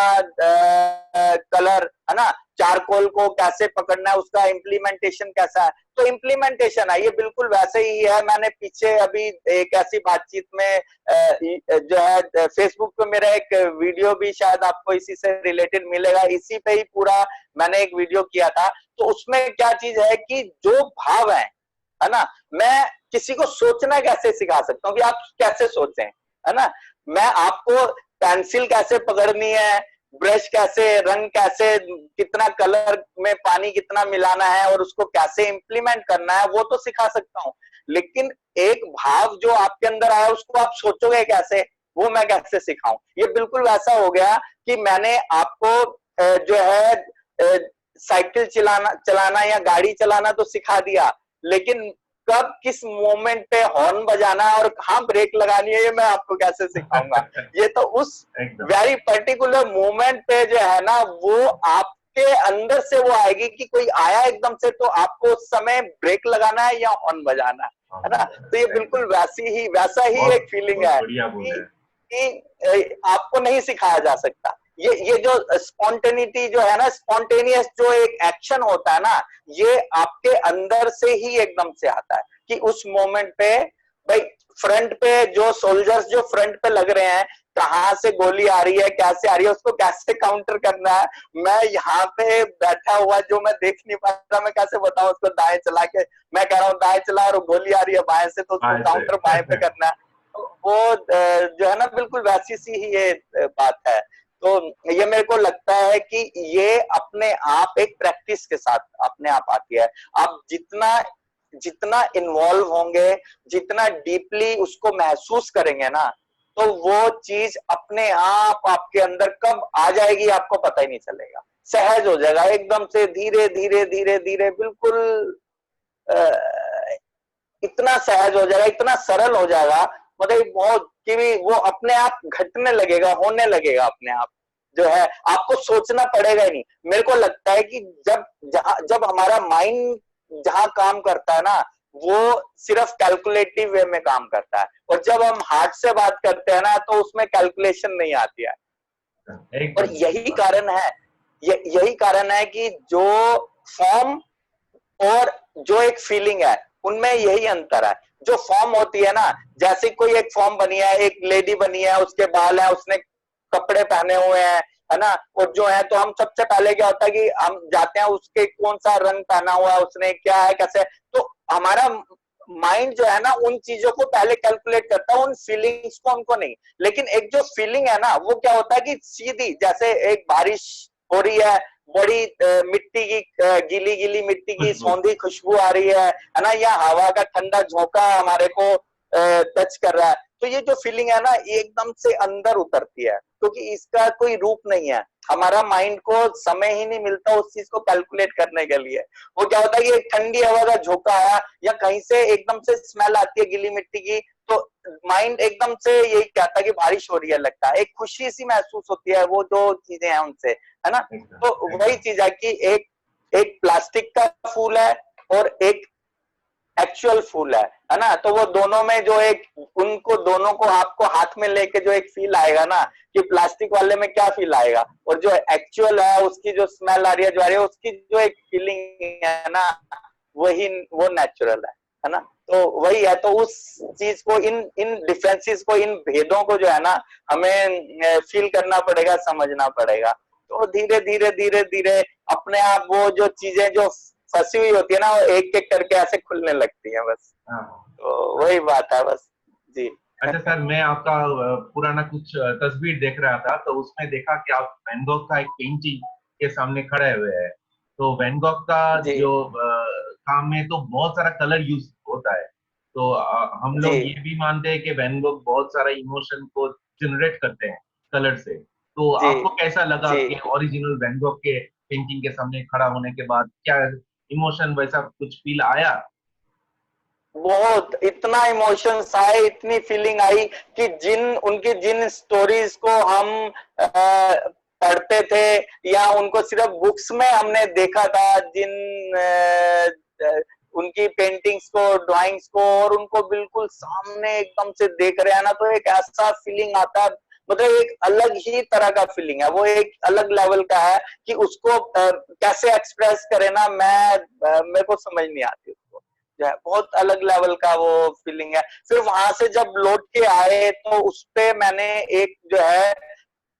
कलर, है ना, चारकोल को कैसे पकड़ना है, उसका इम्प्लीमेंटेशन कैसा है। तो इम्प्लीमेंटेशन है ये बिल्कुल वैसे ही है। मैंने पीछे अभी एक ऐसी बातचीत में जो है फेसबुक पे मेरा एक वीडियो भी शायद आपको इसी से रिलेटेड मिलेगा, इसी पे ही पूरा मैंने एक वीडियो किया था। तो उसमें क्या चीज है कि जो भाव है ना, मैं किसी को सोचना कैसे सिखा सकता हूँ कि आप कैसे सोचें, है ना, मैं आपको पेंसिल कैसे पकड़नी है, ब्रश कैसे, रंग कैसे, कितना कलर में पानी कितना मिलाना है और उसको कैसे इंप्लीमेंट करना है वो तो सिखा सकता हूँ, लेकिन एक भाव जो आपके अंदर आया उसको आप सोचोगे कैसे, वो मैं कैसे सिखाऊं। ये बिल्कुल वैसा हो गया कि मैंने आपको जो है साइकिल चलाना या गाड़ी चलाना तो सिखा दिया, लेकिन कब किस मोमेंट पे हॉर्न बजाना है और कहाँ ब्रेक लगानी है ये मैं आपको कैसे सिखाऊंगा। ये तो उस वेरी पर्टिकुलर मोमेंट पे जो है ना वो आपके अंदर से वो आएगी कि कोई आया एकदम से तो आपको उस समय ब्रेक लगाना है या हॉर्न बजाना है ना। तो ये बिल्कुल वैसा ही एक फीलिंग है कि आपको नहीं सिखाया जा सकता। ये जो स्पॉन्टेनिटी जो है ना, स्पॉन्टेनियस जो एक एक्शन होता है ना, ये आपके अंदर से ही एकदम से आता है कि उस मोमेंट पे भाई फ्रंट पे जो सोल्जर्स जो फ्रंट पे लग रहे हैं, कहाँ से गोली आ रही है, कैसे आ रही है, उसको कैसे काउंटर करना है। मैं यहाँ पे बैठा हुआ जो मैं देख नहीं पा रहा, मैं कैसे बताऊं उसको दाएं चला के, मैं कह रहा हूँ दाएं चला और गोली आ रही है बाएं से, तो उसको काउंटर बाएं पे करना है। वो जो है ना बिल्कुल वैसी सी ही ये बात है। तो ये मेरे को लगता है कि ये अपने आप एक प्रैक्टिस के साथ अपने आप आती है। आप जितना इन्वॉल्व होंगे, जितना डीपली उसको महसूस करेंगे ना, तो वो चीज अपने आप आपके अंदर कब आ जाएगी आपको पता ही नहीं चलेगा, सहज हो जाएगा एकदम से, धीरे धीरे धीरे धीरे बिल्कुल इतना सहज हो जाएगा, इतना सरल हो जाएगा, मतलब बहुत कि वो अपने आप घटने लगेगा, होने लगेगा अपने आप, जो है आपको सोचना पड़ेगा ही नहीं। मेरे को लगता है कि जब हमारा माइंड जहां काम करता है ना वो सिर्फ कैलकुलेटिव वे में काम करता है, और जब हम हार्ट से बात करते हैं ना तो उसमें कैलकुलेशन नहीं आती है। और यही कारण है कि जो फॉर्म और जो एक फीलिंग है उनमें यही अंतर है। जो फॉर्म होती है ना, जैसे कोई एक फॉर्म बनी है, एक लेडी बनी है, उसके बाल है, उसने कपड़े पहने हुए हैं, है ना, और जो है तो हम सबसे पहले क्या होता है कि हम जाते हैं उसके कौन सा रंग पहना हुआ है उसने, क्या है कैसे, तो हमारा माइंड जो है ना उन चीजों को पहले कैलकुलेट करता है, उन फीलिंग्स को हमको नहीं। लेकिन एक जो फीलिंग है ना वो क्या होता है कि सीधी, जैसे एक बारिश हो रही है, बड़ी मिट्टी की गीली गीली मिट्टी की सौंधी खुशबू आ रही है ना, या हवा का ठंडा झोंका हमारे को टच कर रहा है, तो ये जो फीलिंग है ना एकदम से अंदर उतरती है, क्योंकि इसका कोई रूप नहीं है, हमारा माइंड को समय ही नहीं मिलता उस चीज को कैलकुलेट करने के लिए। वो क्या होता है कि एक ठंडी हवा का झोंका आया या कहीं से एकदम से स्मेल आती है गीली मिट्टी की, तो माइंड एकदम से यही कहता है कि बारिश हो रही है, लगता है एक खुशी सी महसूस होती है, वो जो चीजें हैं उनसे, है ना। तो वही चीज है कि एक प्लास्टिक का फूल है और एक एक्चुअल फूल है ना। तो वो दोनों में जो एक, उनको दोनों को आपको हाथ में लेके जो एक फील आएगा ना, कि प्लास्टिक वाले में क्या फील आएगा और जो एक्चुअल है उसकी जो स्मेल आ रही है, जो आ रही है, उसकी जो एक फीलिंग है ना, वही वो नेचुरल है ना। तो वही है, तो उस चीज को, इन इन डिफरेंसेस को, इन भेदों को जो है ना, हमें फील करना पड़ेगा, समझना पड़ेगा। तो धीरे धीरे धीरे धीरे अपने आप वो जो चीजें जो फंसी हुई होती है ना, वो एक एक करके ऐसे खुलने लगती है बस। तो वही बात है बस जी। अच्छा सर, मैं आपका पुराना कुछ तस्वीर देख रहा था, तो उसमें देखा कि आप वैन गॉग का एक पेंटिंग के सामने खड़े हुए हैं। तो वैन गॉग का जी जो काम में तो बहुत सारा कलर यूज होता है। तो हम जी लोग ये भी मानते हैं कि वैन गॉग बहुत सारा इमोशन को जनरेट करते हैं कलर से। तो जी आपको कैसा लगा जी। कि ओरिजिनल वैन गॉग के पेंटिंग के सामने खड़ा होने के बाद क्या इमोशन, वैसा कुछ फील आया? बहुत, इतना इमोशंस आए, इतनी फीलिंग आई कि उनकी जिन स्टोरीज को हम पढ़ते थे या उनको सिर्फ बुक्स में हमने देखा था, उनकी पेंटिंग्स को, ड्राइंग्स को, और उनको बिल्कुल सामने एकदम से देख रहे हैं ना, तो एक ऐसा फीलिंग आता है, मतलब एक अलग ही तरह का फीलिंग है, वो एक अलग लेवल का है कि उसको कैसे एक्सप्रेस करे ना, मेरे को समझ नहीं आती उसको, जो है बहुत अलग लेवल का वो फीलिंग है। फिर वहां से जब लौट के आए तो उसपे मैंने एक जो है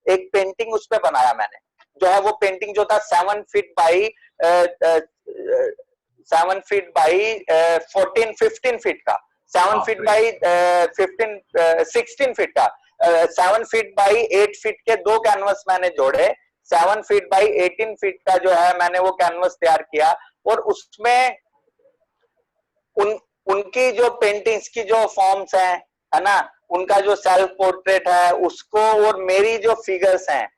एक पेंटिंग उस पे बनाया मैंने, जो है वो पेंटिंग जो था 7 फीट बाई 14 15 फीट का, 7 फीट बाप रे। बाई 16 फीट का, 7 फीट बाई 8 फीट के दो कैनवस मैंने जोड़े, 7 फीट बाई 18 फीट का जो है मैंने वो कैनवस तैयार किया। और उसमें उन उनकी जो पेंटिंग्स की जो फॉर्म्स हैं, है ना, उनका जो सेल्फ पोर्ट्रेट है उसको, और मेरी जो फिगर्स हैं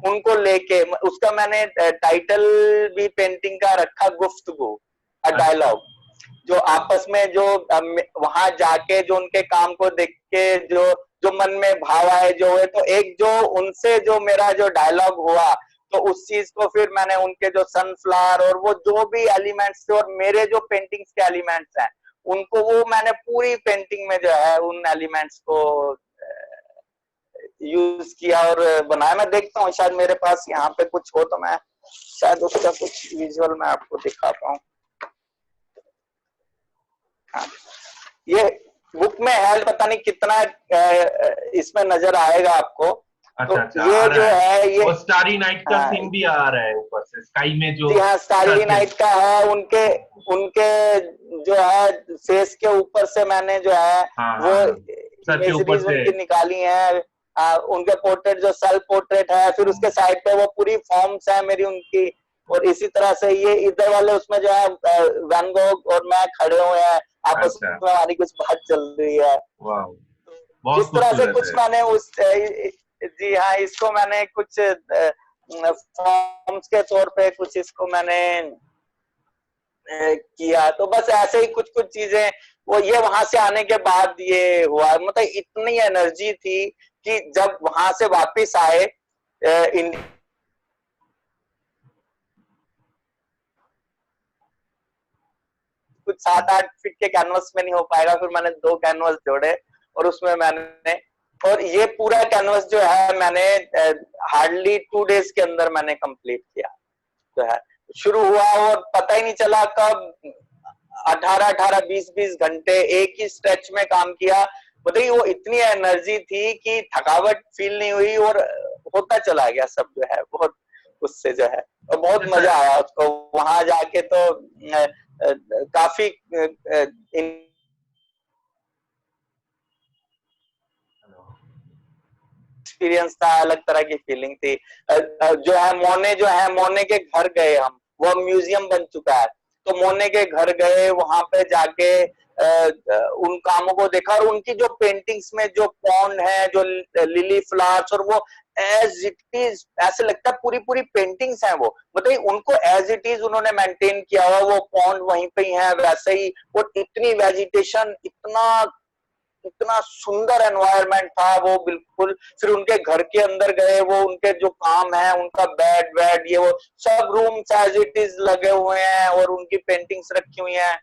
उनको लेके, उसका मैंने टाइटल भी पेंटिंग का रखा, गुफ्तगू, अ डायलॉग, जो आपस में जो वहां जाके जो उनके काम को देख के जो जो मन में भाव आए, जो है, तो एक जो उनसे जो मेरा जो डायलॉग हुआ, तो उस चीज को फिर मैंने उनके जो सनफ्लावर और वो जो भी एलिमेंट्स थे और मेरे जो पेंटिंग्स के एलिमेंट्स हैं, उनको वो मैंने पूरी पेंटिंग में जो है उन एलिमेंट्स को यूज किया और बनाया। मैं देखता हूँ शायद मेरे पास यहाँ पे कुछ हो तो मैं शायद उसका कुछ विजुअल मैं आपको दिखा पाऊँ। हाँ, ये बुक में है, पता नहीं कितना इसमें नजर आएगा आपको। अच्छा तो अच्छा, ये आ जो रहा है। है ये, वो स्टारी नाइट का हाँ सीन भी आ रहा है ऊपर से, स्काई में जो जी हाँ, स्टारली सर्किल। नाइट का है, उनके उनके जो है फेस के ऊपर से मैंने जो है हाँ वो हाँ हाँ, सर के ऊपर इमेजरीज से। उनकी निकाली है। उनके पोर्ट्रेट जो सेल्फ पोर्ट्रेट है, फिर उसके साइड पे वो पूरी फॉर्म्स है मेरी उनकी। और इसी तरह से ये इधर वाले उसमें जो है वैन गॉग और मैं खड़े हुए हैं, आपस अच्छा, में हमारी कुछ बात चल रही है। वाह, जिस बहुत तरह से खूबसूरत कुछ है। मैंने उस जी हाँ, इसको मैंने कुछ फॉर्म्स के तौर पे कुछ इसको मैंने किया। तो बस ऐसे ही कुछ कुछ चीजें, वो ये वहां से आने के बाद ये हुआ, मतलब इतनी एनर्जी थी कि जब वहां से वापस आए इंडिया, कुछ 7 8 फीट के कैनवस में नहीं हो पाएगा, फिर मैंने 2 कैनवस जोड़े और उसमें मैंने, और ये पूरा कैनवस जो है मैंने हार्डली 2 डेज के अंदर मैंने कंप्लीट किया। जो है शुरू हुआ और पता ही नहीं चला कब 18 18 20 20 घंटे एक ही स्ट्रेच में काम किया। बताइए, वो इतनी एनर्जी थी कि थकावट फील नहीं हुई और होता चला गया सब जो है, बहुत उससे जो है, और बहुत अच्छा मजा सर, आया उसको वहां जाके। तो काफी एक्सपीरियंस था, अलग तरह की फीलिंग थी। जो है मोने, जो है मोने के घर गए हम, वो म्यूजियम बन चुका है, तो मोने के घर गए, वहां पे जाके उन कामों को देखा और उनकी जो पेंटिंग्स में जो पॉन्ड है, जो लिली फ्लावर्स और वो एज इट इज, ऐसे लगता है पूरी पूरी पेंटिंग्स हैं वो, मतलब उनको एज इट इज उन्होंने मेंटेन किया हुआ, वो पॉन्ड वहीं पे ही है वैसे ही, और इतनी वेजिटेशन, इतना इतना सुंदर एनवायरनमेंट था वो बिल्कुल। फिर उनके घर के अंदर गए, वो उनके जो काम है, उनका बेड वेड ये वो सब रूम्स एज इट इज लगे हुए हैं, और उनकी पेंटिंग्स रखी हुई हैं।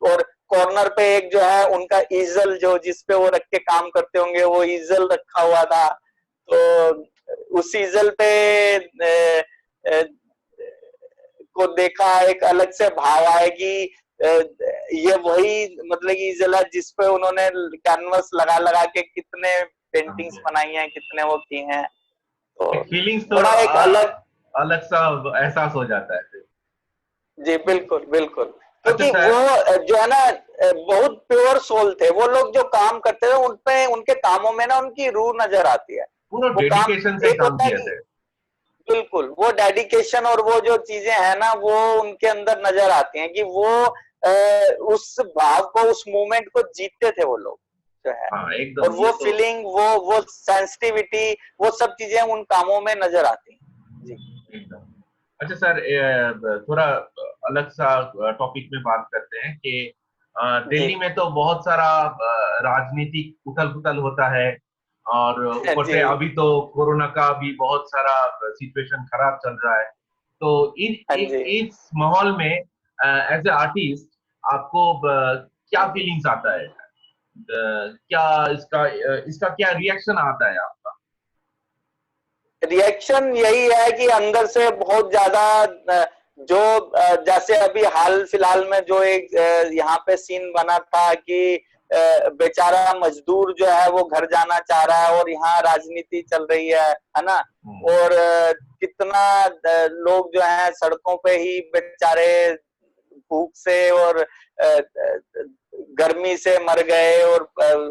और कॉर्नर पे एक जो है उनका ईजल, जो जिसपे वो रख के काम करते होंगे, वो ईजल रखा हुआ था। तो उस ईजल पे ए, ए, को देखा, एक अलग से भाव आए कि ये वही मतलब कि ईजल है जिसपे उन्होंने कैनवस लगा लगा के कितने पेंटिंग्स बनाई हैं, कितने वो की हैं। तो फीलिंग्स तो बड़ा एक अलग अलग सा एहसास हो जाता है फिर। जी बिल्कुल बिल्कुल, अच्छा क्योंकि सर, वो जो है ना बहुत प्योर सोल थे वो लोग, जो काम करते थे उनपे, उनके कामों में ना उनकी रूह नजर आती है। पूरा वो काम, डेडिकेशन से एक काम होता है किए कि थे। बिल्कुल वो डेडिकेशन और वो जो चीजें हैं ना, वो उनके अंदर नजर आती हैं कि वो उस भाव को, उस मोमेंट को जीते थे वो लोग जो है। हाँ और एकदम, ये वो तो फीलिंग, वो सेंसिटिविटी, वो सब चीजें उन कामों में नजर आती हैं जी। एकदम। अच्छा सर, थोड़ा अलग सा टॉपिक में बात करते हैं कि जी दिल्ली में तो बहुत सारा राजनीतिक उथल पुथल होता है, और ऊपर जी से अभी तो कोरोना का भी बहुत सारा सिचुएशन खराब चल रहा है। तो हाँ जी। इस माहौल में एज ए आर्टिस्ट आपको क्या फीलिंग्स आता है? क्या इसका क्या रिएक्शन आता है आपका? रिएक्शन यही है कि अंदर से बहुत ज्यादा जो जैसे अभी हाल फिलहाल में जो एक यहाँ पे सीन बना था कि बेचारा मजदूर जो है वो घर जाना चाह रहा है, और यहाँ राजनीति चल रही है ना। और कितना लोग जो है सड़कों पे ही बेचारे भूख से और गर्मी से मर गए, और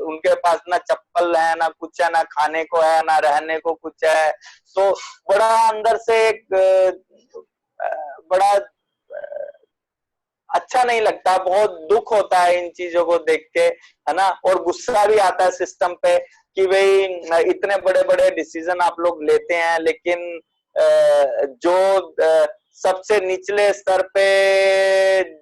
उनके पास ना चप्पल है, ना कुछ है, ना खाने को है, ना रहने को कुछ है। तो बड़ा अंदर से एक बड़ा अच्छा नहीं लगता, बहुत दुख होता है इन चीजों को देख के, है ना। और गुस्सा भी आता है सिस्टम पे कि भाई इतने बड़े बड़े डिसीजन आप लोग लेते हैं, लेकिन जो सबसे निचले स्तर पे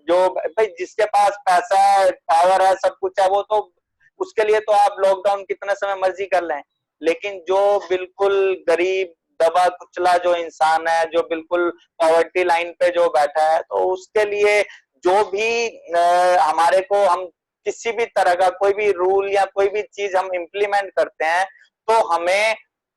जो भाई जिसके पास पैसा है, पावर है, सब कुछ है, वो तो उसके लिए तो आप लॉकडाउन कितने समय मर्जी कर लें। लेकिन जो बिल्कुल गरीब दबा कुचला जो इंसान है, जो बिल्कुल पॉवर्टी लाइन पे जो बैठा है, तो उसके लिए जो भी हमारे को, हम किसी भी तरह का कोई भी रूल या कोई भी चीज हम इम्प्लीमेंट करते हैं, तो हमें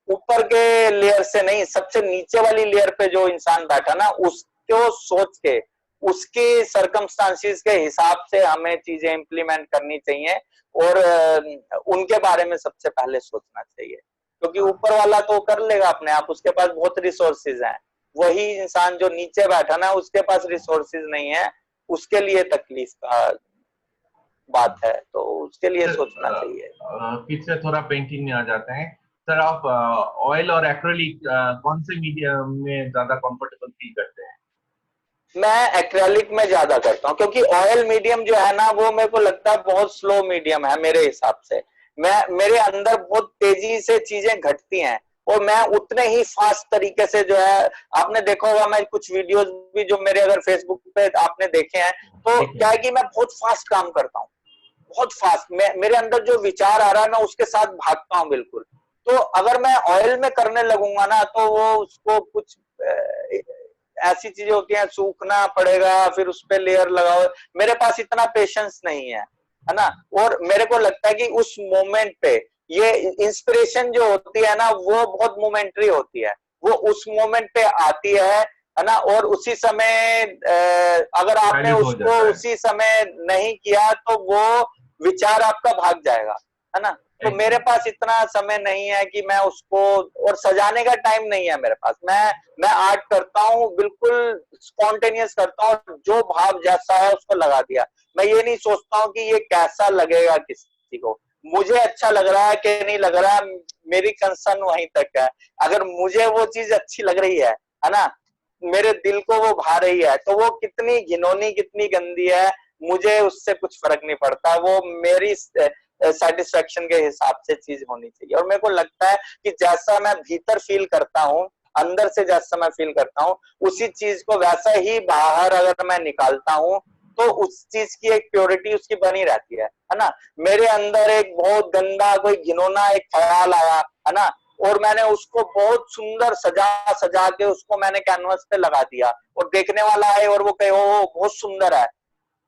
ऊपर के लेयर से नहीं, सबसे नीचे वाली लेयर पे जो इंसान बैठा ना, उसको सोच के, उसके सरकमस्टांसिस के हिसाब से हमें चीजें इम्प्लीमेंट करनी चाहिए, और उनके बारे में सबसे पहले सोचना चाहिए। क्योंकि ऊपर वाला तो कर लेगा अपने आप, उसके पास बहुत रिसोर्सेज हैं। वही इंसान जो नीचे बैठा ना, उसके पास रिसोर्सेज नहीं है, उसके लिए तकलीफ का बात है, तो उसके लिए सोचना चाहिए। फिर से थोड़ा पेंटिंग में आ जाते हैं। सर, आप ऑयल और एक्रेलिक कौन से मीडियम में ज्यादा कंफर्टेबल फील करते हैं? मैं एक्रेलिक में ज्यादा करता हूँ, क्योंकि ऑयल मीडियम जो है ना, वो मेरे को लगता है बहुत स्लो मीडियम है मेरे हिसाब से। मैं, मेरे अंदर बहुत तेजी से चीजें घटती हैं, और मैं उतने ही फास्ट तरीके से जो है, आपने देखा होगा, मैं कुछ वीडियोस भी जो मेरे अगर फेसबुक पे आपने देखे हैं, तो क्या है कि मैं बहुत फास्ट काम करता हूँ, बहुत फास्ट। मेरे अंदर जो विचार आ रहा है, मैं उसके साथ भागता हूँ बिल्कुल। तो अगर मैं ऑयल में करने लगूंगा ना, तो वो उसको कुछ ऐसी चीजें होती हैं, सूखना पड़ेगा, फिर उस पे लेयर लगाओ, मेरे पास इतना पेशेंस नहीं है ना। और मेरे को लगता है कि उस मोमेंट पे ये इंस्पिरेशन जो होती है ना, वो बहुत मोमेंटरी होती है, वो उस मोमेंट पे आती है ना। और उसी समय अगर आपने डाइल्यूट हो उसको जाता है। उसी समय नहीं किया, तो वो विचार आपका भाग जाएगा, है ना। तो मेरे एकदम। पास इतना समय नहीं है कि मैं उसको, और सजाने का टाइम नहीं है मेरे पास। मैं आर्ट करता हूँ बिल्कुल स्पॉन्टेनियस करता हूँ, जो भाव जैसा है उसको लगा दिया। मैं ये नहीं सोचता हूँ कि ये कैसा लगेगा किसी को, मुझे अच्छा लग रहा है कि नहीं लग रहा है, मेरी कंसर्न वहीं तक है। अगर मुझे वो चीज अच्छी लग रही है ना, मेरे दिल को वो भा रही है, तो वो कितनी घिनौनी, कितनी गंदी है, मुझे उससे कुछ फर्क नहीं पड़ता। वो मेरी सेटिस्फेक्शन के हिसाब से चीज होनी चाहिए। और मेरे को लगता है कि जैसा मैं भीतर फील करता हूँ, अंदर से जैसा मैं फील करता हूँ, उसी चीज को वैसा ही बाहर अगर मैं निकालता हूँ तो उस चीज की एक प्योरिटी उसकी बनी रहती है ना। मेरे अंदर एक बहुत गंदा कोई घिनौना एक ख्याल आया है ना, और मैंने उसको बहुत सुंदर सजा सजा के उसको मैंने कैनवस पे लगा दिया, और देखने वाला है और वो कहे ओ बहुत सुंदर है,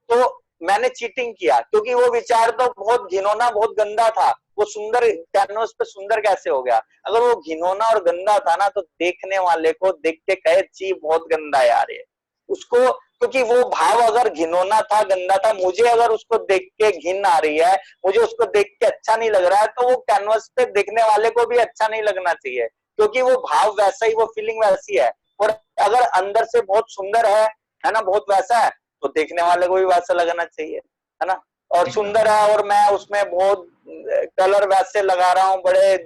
तो मैंने चीटिंग किया, क्योंकि वो विचार तो बहुत घिनौना बहुत गंदा था, वो सुंदर कैनवस पे सुंदर कैसे हो गया? अगर वो घिनौना और गंदा था ना, तो देखने वाले को देख के कहे ची बहुत गंदा है यार ये, उसको, क्योंकि वो भाव अगर घिनौना था गंदा था, मुझे अगर उसको देख के घिन आ रही है, मुझे उसको देख के अच्छा नहीं लग रहा है, तो वो कैनवस पे देखने वाले को भी अच्छा नहीं लगना चाहिए, क्योंकि वो भाव वैसा ही, वो फीलिंग वैसी है। और अगर अंदर से बहुत सुंदर है ना, बहुत वैसा है, तो देखने वाले को भी वैसा लगना चाहिए, है ना। और सुंदर है और मैं उसमें बहुत कलर वैसे लगा रहा हूँ, बड़े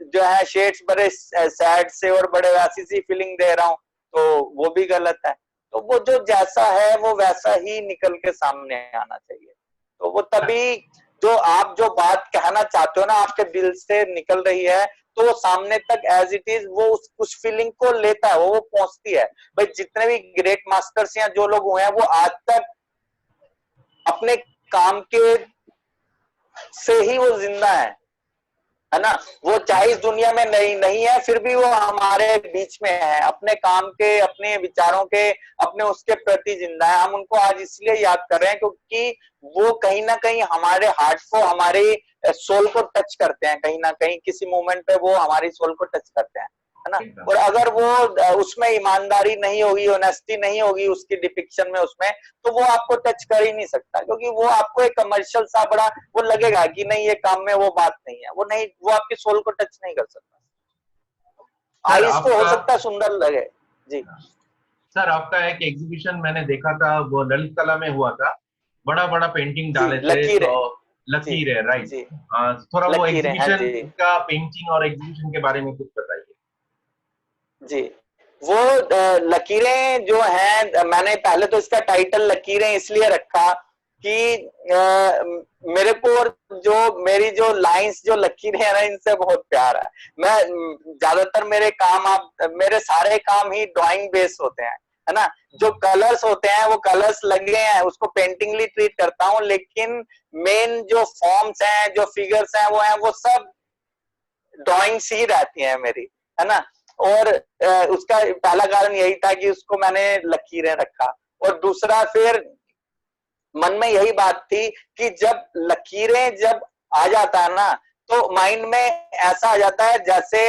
जो है शेड्स बड़े सैड से और बड़े वैसी सी फीलिंग दे रहा हूँ, तो वो भी गलत है। तो वो जो जैसा है वो वैसा ही निकल के सामने आना चाहिए। तो वो तभी जो आप जो बात कहना चाहते हो ना, आपके दिल से निकल रही है, तो वो सामने तक एज इट इज वो उस फीलिंग को लेता है, वो पहुंचती है। भाई जितने भी ग्रेट मास्टर्स या जो लोग हुए हैं, वो आज तक अपने काम के से ही वो जिंदा है ना। वो चाहे इस दुनिया में नहीं है, फिर भी वो हमारे बीच में है, अपने काम के, अपने विचारों के, अपने उसके प्रति जिंदा है। हम उनको आज इसलिए याद कर रहे हैं क्योंकि वो कहीं ना कहीं हमारे हार्ट को, हमारी सोल को टच करते हैं, कहीं ना कहीं किसी मोमेंट पे वो हमारी सोल को टच करते हैं, है ना। और अगर वो उसमें ईमानदारी नहीं होगी, ऑनेस्टी नहीं होगी उसकी डिपिक्शन में, उसमें, तो वो आपको टच कर ही नहीं सकता, क्योंकि वो आपको एक कमर्शियल सा बड़ा वो लगेगा कि नहीं ये काम में वो बात नहीं है, वो नहीं, वो आपकी सोल को टच नहीं कर सकता। सर आइस को हो आपका सकता है सुंदर लगे जी। सर आपका एक एग्जीबिशन मैंने देखा था, वो ललित कला में हुआ था, बड़ा बड़ा पेंटिंग जी डाले थे, लकीर तो है। जी लकीर है, राइट। जी थोड़ा वो लकीर है, हाँ एग्जीबिशन जी। का, पेंटिंग और एग्जीबिशन के बारे में कुछ बताइए। जी वो लकीरें जो हैं, मैंने पहले तो इसका टाइटल लकीरें इसलिए रखा कि मेरे को जो मेरी जो लाइंस जो लकीरें हैं ना, इनसे बहुत प्यार है। मैं ज्यादातर मेरे काम, आप मेरे सारे काम ही ड्राइंग बेस्ड होते हैं, है ना। जो कलर्स होते हैं वो कलर्स लगे हैं, उसको पेंटिंगली ट्रीट करता हूँ, लेकिन मेन जो फॉर्म्स हैं, जो फिगर्स हैं, वो सब ड्राइंग्स ही रहती हैं मेरी, है ना। और उसका पहला कारण यही था कि उसको मैंने लकीरें रखा, और दूसरा फिर मन में यही बात थी कि जब लकीरें जब आ जाता है ना, तो माइंड में ऐसा आ जाता है जैसे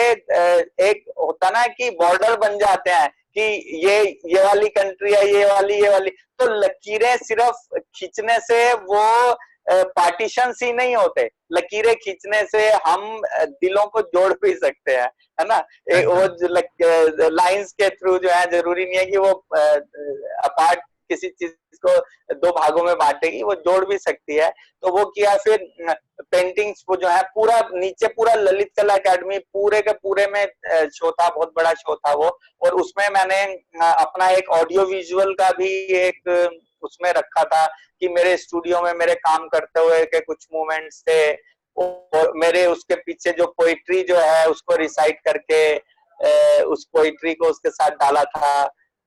एक होता ना कि बॉर्डर बन जाते हैं कि ये वाली कंट्री है, ये वाली। तो लकीरें सिर्फ खींचने से वो पार्टीशन ही नहीं होते, लकीरें खींचने से हम दिलों को जोड़ भी सकते हैं, है ना। वो लाइंस के थ्रू जो है, जरूरी नहीं है कि वो अपार्ट किसी चीज को दो भागों में बांटेगी, वो जोड़ भी सकती है। तो वो किया। फिर पेंटिंग्स को जो है पूरा नीचे, पूरा ललित कला अकेडमी पूरे के पूरे में शो था, बहुत बड़ा शो था वो। और उसमें मैंने अपना एक ऑडियो विजुअल का भी एक उसमें रखा था कि मेरे स्टूडियो में मेरे काम करते हुए के कुछ मोमेंट्स थे, और मेरे उसके पीछे जो पोइट्री जो है उसको रिसाइट करके उस पोइट्री को उसके साथ डाला था।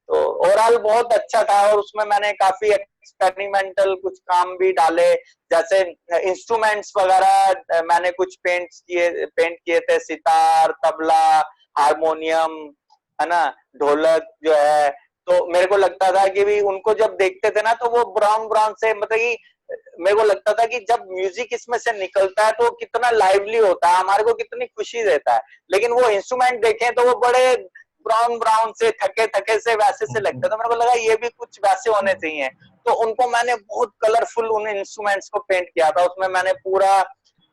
तो ओवरऑल बहुत अच्छा था। और उसमें मैंने काफी एक्सपेरिमेंटल कुछ काम भी डाले, जैसे इंस्ट्रूमेंट्स वगैरह मैंने कुछ पेंट किए थे, सितार, तबला, हारमोनियम, है ना, ढोलक जो है। तो मेरे को लगता था कि भी उनको जब देखते थे ना, तो वो ब्राउन ब्राउन से, मतलब कि मेरे को लगता था कि जब म्यूजिक इसमें से निकलता है तो कितना लाइवली होता है, हमारे को कितनी खुशी देता है। लेकिन वो इंस्ट्रूमेंट देखें तो वो बड़े ब्राउन ब्राउन से, थके थके से, वैसे से लगता था। मेरे को लगा ये भी कुछ वैसे होने चाहिए। तो उनको मैंने बहुत कलरफुल उन इंस्ट्रूमेंट्स को पेंट किया था। उसमें मैंने पूरा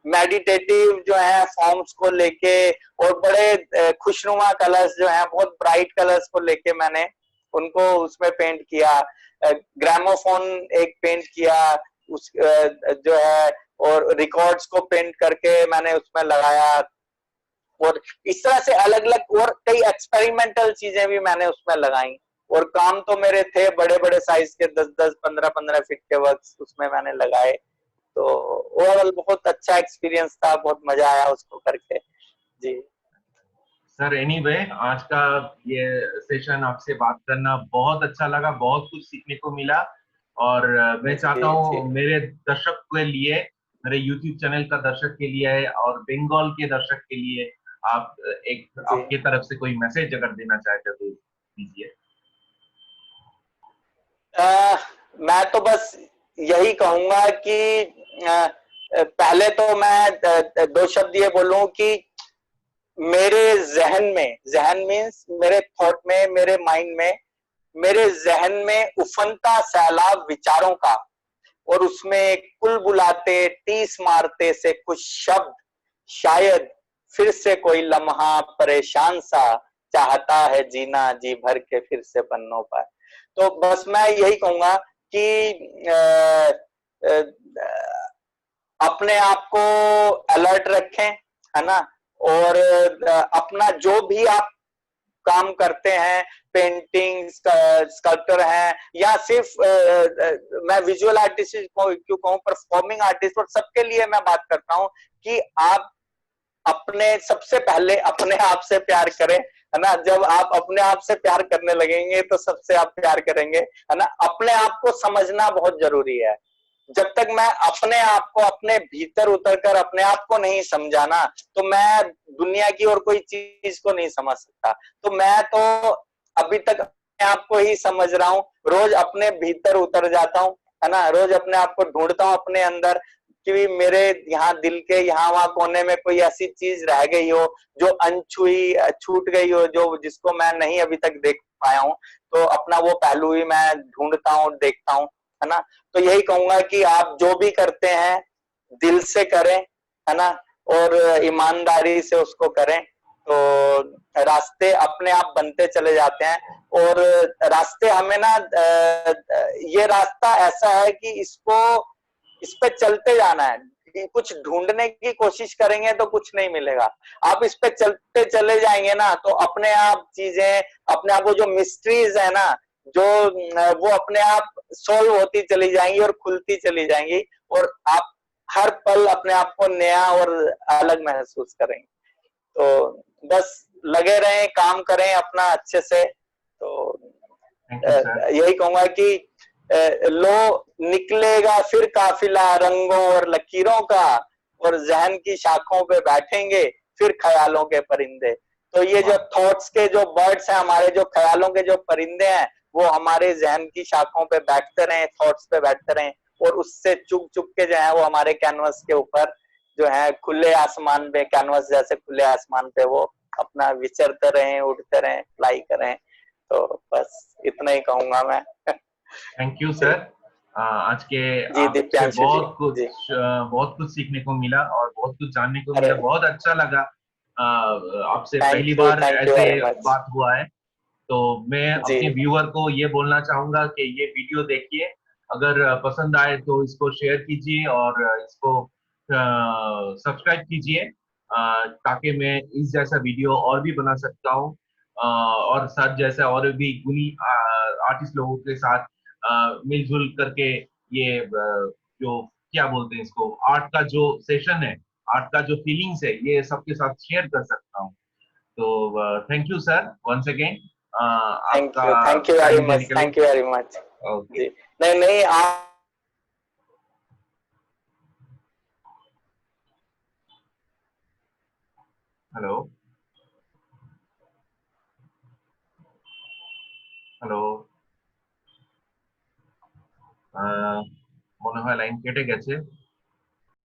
मेडिटेटिव जो है फॉर्म्स को लेके, और बड़े खुशनुमा कलर्स जो है, बहुत ब्राइट कलर्स को लेके मैंने उनको उसमें पेंट किया। ग्रामोफोन एक पेंट किया उस जो है, और रिकॉर्ड्स को पेंट करके मैंने उसमें लगाया। और इस तरह से अलग अलग और कई एक्सपेरिमेंटल चीजें भी मैंने उसमें लगाई। और काम तो मेरे थे बड़े बड़े साइज के, 10-10, 15-15 फीट के वर्क्स उसमें मैंने लगाए। तो ओवरऑल बहुत अच्छा एक्सपीरियंस था, बहुत मजा आया उसको करके जी। सर एनीवे आज का ये सेशन आपसे बात करना बहुत अच्छा लगा, बहुत कुछ सीखने को मिला। और मैं चाहता जी जी हूँ मेरे दर्शक के लिए, मेरे यूट्यूब चैनल का दर्शक के लिए और बंगाल के दर्शक के लिए आप एक जी। आपके तरफ से कोई मैसेज अगर देना चाहते तो दीजिए। मैं तो बस यही कहूंगा कि पहले तो मैं दो शब्द ये बोलूं कि मेरे जहन में, जहन मीन्स मेरे थॉट में, मेरे माइंड में, मेरे जहन में उफनता सैलाब विचारों का, और उसमें कुल बुलाते टीस मारते से कुछ शब्द, शायद फिर से कोई लम्हा परेशान सा, चाहता है जीना जी भर के फिर से पन्नों पर। तो बस मैं यही कहूंगा कि अपने आप को अलर्ट रखें, है ना, और अपना जो भी आप काम करते हैं, पेंटिंग, स्कल्पटर हैं, या सिर्फ मैं विजुअल आर्टिस्ट क्यों कहूँ, परफॉर्मिंग आर्टिस्ट, और सबके लिए मैं बात करता हूँ कि आप अपने सबसे पहले अपने आप से प्यार करें, है ना। जब आप अपने आप से प्यार करने लगेंगे तो सबसे आप प्यार करेंगे, है ना। अपने आप को समझना बहुत जरूरी है। जब तक मैं अपने आप को, अपने भीतर उतर कर अपने आप को नहीं समझा ना, तो मैं दुनिया की और कोई चीज को नहीं समझ सकता। तो मैं तो अभी तक अपने आप को ही समझ रहा हूँ, रोज अपने भीतर उतर जाता हूँ, है ना, रोज अपने आप को ढूंढता हूँ अपने अंदर कि मेरे यहाँ दिल के यहाँ वहां कोने में कोई ऐसी चीज रह गई हो जो अनछुई छूट गई हो, जो जिसको मैं नहीं अभी तक देख पाया हूँ। तो अपना वो पहलू ही मैं ढूंढता हूँ, देखता हूँ, है ना। तो यही कहूंगा कि आप जो भी करते हैं दिल से करें, है ना, और ईमानदारी से उसको करें, तो रास्ते अपने आप बनते चले जाते हैं। और रास्ते हमें ना ये रास्ता ऐसा है कि इसको, इस पे चलते जाना है। कुछ ढूंढने की कोशिश करेंगे तो कुछ नहीं मिलेगा। आप इस पे चलते चले जाएंगे ना, तो अपने आप चीजें, अपने आप को जो मिस्ट्रीज है ना, जो वो अपने आप सोल्व होती चली जाएंगी और खुलती चली जाएंगी, और आप हर पल अपने आप को नया और अलग महसूस करेंगे। तो बस लगे रहें, काम करें अपना अच्छे से। तो थैंक यू सर। यही कहूंगा कि लो निकलेगा फिर काफिला रंगों और लकीरों का, और जहन की शाखों पे बैठेंगे फिर ख्यालों के परिंदे। तो ये जो थॉट्स के जो बर्ड्स हैं, हमारे जो ख्यालों के जो परिंदे हैं, वो हमारे जहन की शाखों पे बैठते रहें, थॉट्स पे बैठते रहें, और उससे चुग चुग के जो है वो हमारे कैनवस के ऊपर जो है खुले आसमान पे, कैनवस जैसे खुले आसमान पे वो अपना विचरते रहें, उड़ते रहें, फ्लाई करें। तो बस इतना ही कहूंगा मैं। थैंक यू जी सर। आज के जी आपसे दिव्यांशु जी जी। बहुत कुछ सीखने को मिला और बहुत कुछ जानने को अरे मिला, बहुत अच्छा लगा। आपसे पहली बार थैंक यू ऐसे वेरी मच। बात हुआ है। तो मैं जी अपने व्यूअर को ये बोलना चाहूंगा कि ये वीडियो देखिए, अगर पसंद आए तो इसको शेयर कीजिए और इसको सब्सक्राइब कीजिए, ताकि मैं इस जैसा वीडियो और भी बना सकता हूँ, और सर जैसे और भी गुणी आर्टिस्ट लोगों के साथ मिलजुल करके ये जो क्या बोलते हैं इसको, आर्ट का जो सेशन है, आर्ट का जो फीलिंग्स है, ये सबके साथ शेयर कर सकता हूँ। तो thank you sir once again, आपका थैंक यू वेरी टाइम देने मच, के लिए। Thank you very much. Okay. जी नहीं नहीं आप हेलो হ্যালো, মনে হয় লাইন কেটে গেছে।